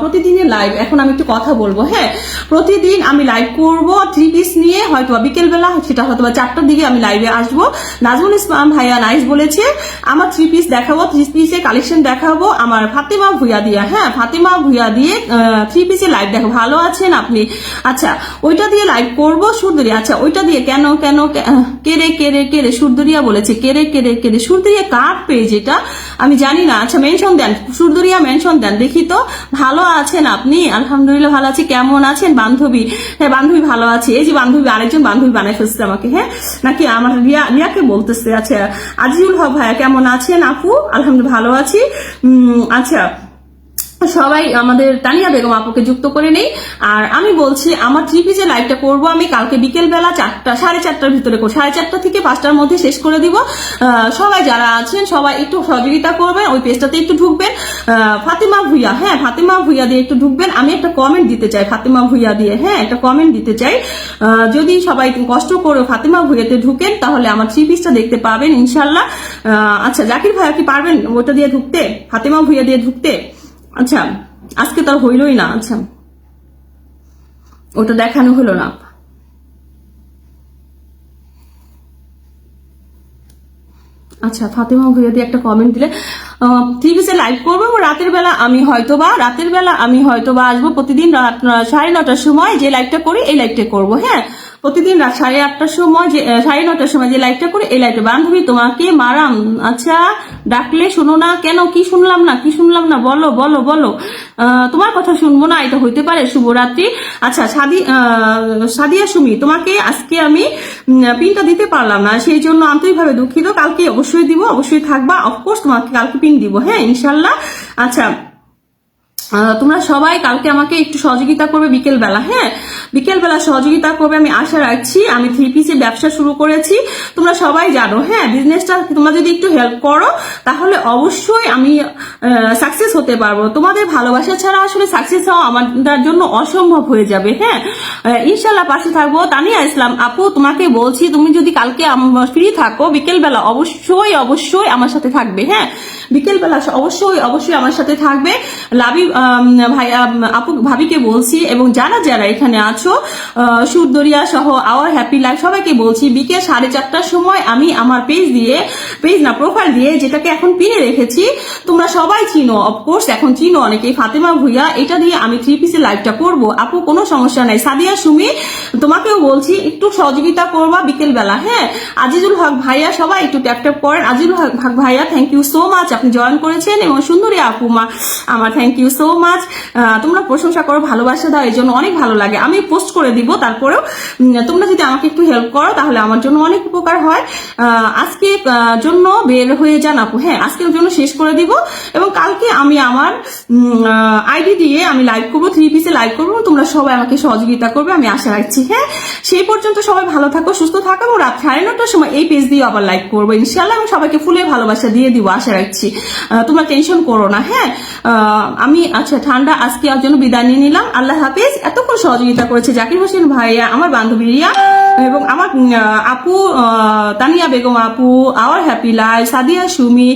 [SPEAKER 1] প্রতিদিনের লাইভ। এখন আমি একটু কথা বলবো। হ্যাঁ, প্রতিদিন আমি লাইভ করবো 3 পিস নিয়ে, হয়তো বিকেলবেলা, সেটা হয়তো 4টার দিকে আমি লাইভে আসবো। নাজমুল ইসলাম ভাইয়া নাইস বলেছে আমার 3 পিস দেখাবো, 3 পিসের কালেকশন দেখাবো আমার ফাতেমা ভুইয়া দিয়া। হ্যাঁ, ফাতেমা ভুইয়া দিয়ে 3 পিসের লাইভ দেখো। ভালো আছেন আপনি? আচ্ছা ওইটা দিয়ে লাইভ করবো। সুরদরিয়া, আচ্ছা ওইটা দিয়ে কেন কেন কেরে কেরে কেরে সুরদরিয়া বলেছে, কেরে কেরে কেরে। সুরদরিয়া কার পেজ এটা আমি জানি না। আচ্ছা মেনশন দেন, সুরদরিয়া মেনশন দেন দেখি তো। ভালো আছেন আপনি? আলহামদুলিল্লাহ ভালো আছি। কেমন আছেন বান্ধবী? হ্যাঁ বান্ধবী ভালো আছে। এই যে বান্ধবী, আরেকজন বান্ধবী বানাই ফেলছে আমাকে। হ্যাঁ নাকি আমার রিয়াকে বলতেছে। আচ্ছা আজিজুল হক ভাইয়া কেমন আছেন আপু? আলহামদুলিল্লাহ ভালো আছি। আচ্ছা সবাই আমাদের তানিয়া বেগম আপুকে যুক্ত করে নেই। আর আমি বলছি আমার 3 পিসের লাইভটা করবো আমি কালকে বিকেল বেলা 4টার ভিতরে, 4:30 থেকে 5টার মধ্যে শেষ করে দিব। সবাই যারা আছেন সবাই একটু সহযোগিতা করবেন, ওই পেজটাতে একটু ঢুকবেন। ফাতেমা ভুইয়া, হ্যাঁ ফাতেমা ভুইয়া দিয়ে একটু ঢুকবেন। আমি একটা কমেন্ট দিতে চাই ফাতেমা ভুইয়া দিয়ে। হ্যাঁ একটা কমেন্ট দিতে চাই। যদি সবাই কষ্ট করে ফাতেমা ভুইয়াতে ঢুকেন তাহলে আমার 3 পিসটা দেখতে পাবেন ইনশাল্লাহ। আচ্ছা জাকির ভাইয়া কি পারবেন ওটা দিয়ে ঢুকতে, ফাতেমা ভুইয়া দিয়ে ঢুকতে? আচ্ছা আজকে তো আর হইলই না। আচ্ছা ওটা দেখানো হলো না। আচ্ছা ফাতেমা ভুইয়া দিয়ে একটা কমেন্ট দিলে 3 পিসে লাইভ করবো। রাতের বেলা আমি হয়তোবা আসবো। প্রতিদিন রাত 9:30টার সময় যে লাইভটা করি এই লাইভটা করবো। হ্যাঁ প্রতিদিন রাত 8:30টার সময়, যে 9:30টার সময় যে লাইভটা করি এই লাইভটা। বান্ধবী তোমাকে মারাম, আচ্ছা ডাকলে শোনো না কেন? কি শুনলাম না বলো বলো বলো। তোমার কথা শুনবো না এটা হইতে পারে? শুভরাত্রি। আচ্ছা সাদিয়া সুমি, তোমাকে আজকে আমি পিনটা দিতে পারলাম না, সেই জন্য আন্তরিকভাবে দুঃখিত। কালকে অবশ্যই দিব, অবশ্যই থাকবা। অফকোর্স তোমাকে কালকে পিন দিব। হ্যাঁ ইনশাল্লাহ। আচ্ছা তোমরা সবাই কালকে আমাকে একটু সহযোগিতা করবে বিকেল বেলা। হ্যাঁ বিকেল বেলা সহযোগিতা করবে আমি আশা রাখছি। আমি 3 পিসের ব্যবসা শুরু করেছি, তোমরা সবাই জানো। হ্যাঁ বিজনেসটা তোমরা যদি একটু হেল্প করো তাহলে অবশ্যই আমি সাকসেস হতে পারবো। তোমাদের ভালোবাসা ছাড়া আসলে সাকসেস হওয়া আমার জন্য অসম্ভব হয়ে যাবে। হ্যাঁ ইনশাল্লাহ পাশে থাকবো। তানিয়া ইসলাম আপু তোমাকে বলছি, তুমি যদি কালকে ফ্রি থাকো বিকেল বেলা অবশ্যই আমার সাথে থাকবে। হ্যাঁ বিকেল বেলা অবশ্যই আমার সাথে থাকবে। লাবি ভাই আপু ভাবিকে বলছি, এবং যারা যারা এখানে আছো সুরদরিয়া সহ আওয়ার হ্যাপি লাইফ সবাইকে বলছি, বিকেল 4:30টার সময় আমি আমার প্রোফাইল দিয়ে যেটাকে এখন পিনে রেখেছি, তোমরা সবাই চিনো, অফকোর্স এখন চিনো অনেকেই, ফাতেমা ভুইয়া, এটা দিয়ে আমি 3 পিসের লাইভটা করবো। আপু কোনো সমস্যা নাই। সাদিয়া সুমি তোমাকেও বলছি একটু সহযোগিতা করবা বিকেল বেলা। হ্যাঁ আজিজুল হক ভাইয়া সবাই একটু ট্যাপ করেন। আজিজুল হক ভাইয়া থ্যাংক ইউ সো মাচ, আপনি জয়েন করেছেন। এবং সুন্দরী আপু আমার থ্যাংক ইউ সো মাচ। তোমরা প্রশংসা করো, ভালোবাসা দাও, এই জন্য অনেক ভালো লাগে। আমি পোস্ট করে দিব, তারপরেও তোমরা যদি আমাকে একটু হেল্প করো তাহলে আমার জন্য অনেক উপকার হয়। আজকে জন্য বের হয়ে যান আপু। হ্যাঁ আজকের জন্য শেষ করে দিব, এবং কালকে আমি আমার আইডি দিয়ে আমি লাইভ করবো, 3 পিসে লাইভ করবো। তোমরা সবাই আমাকে সহযোগিতা করবে আমি আশা রাখছি। হ্যাঁ সেই পর্যন্ত সবাই ভালো থাকো, সুস্থ থাকো, এবং রাত 9:30টার সময় এই পেজ দিয়ে আবার লাইভ করবো ইনশাল্লাহ। আমি সবাইকে ফুলের ভালোবাসা দিয়ে দিব আশা রাখছি। তোমরা টেনশন করো না। হ্যাঁ আমি আচ্ছা ঠান্ডা আজকে আর জন্য বিদায় নিয়ে নিলাম। আল্লাহ হাফেজ। এতক্ষণ সহযোগিতা করেছে জাকির হোসেন ভাইয়া, আমার বান্ধবী রিয়া, এবং আমার আপু তানিয়া বেগম আপু, our happy life, Sadia Sumi,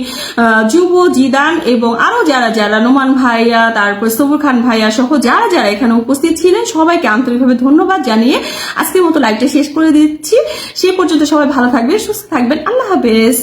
[SPEAKER 1] যুব জিদান, এবং আরো যারা যারা নোমান ভাইয়া, তারপর সবুর খান ভাইয়া সহ যারা যারা এখানে উপস্থিত ছিলেন সবাইকে আন্তরিকভাবে ধন্যবাদ জানিয়ে আজকের মতো লাইভটা শেষ করে দিচ্ছি। সে পর্যন্ত সবাই ভালো থাকবেন, সুস্থ থাকবেন। আল্লাহ হাফেজ।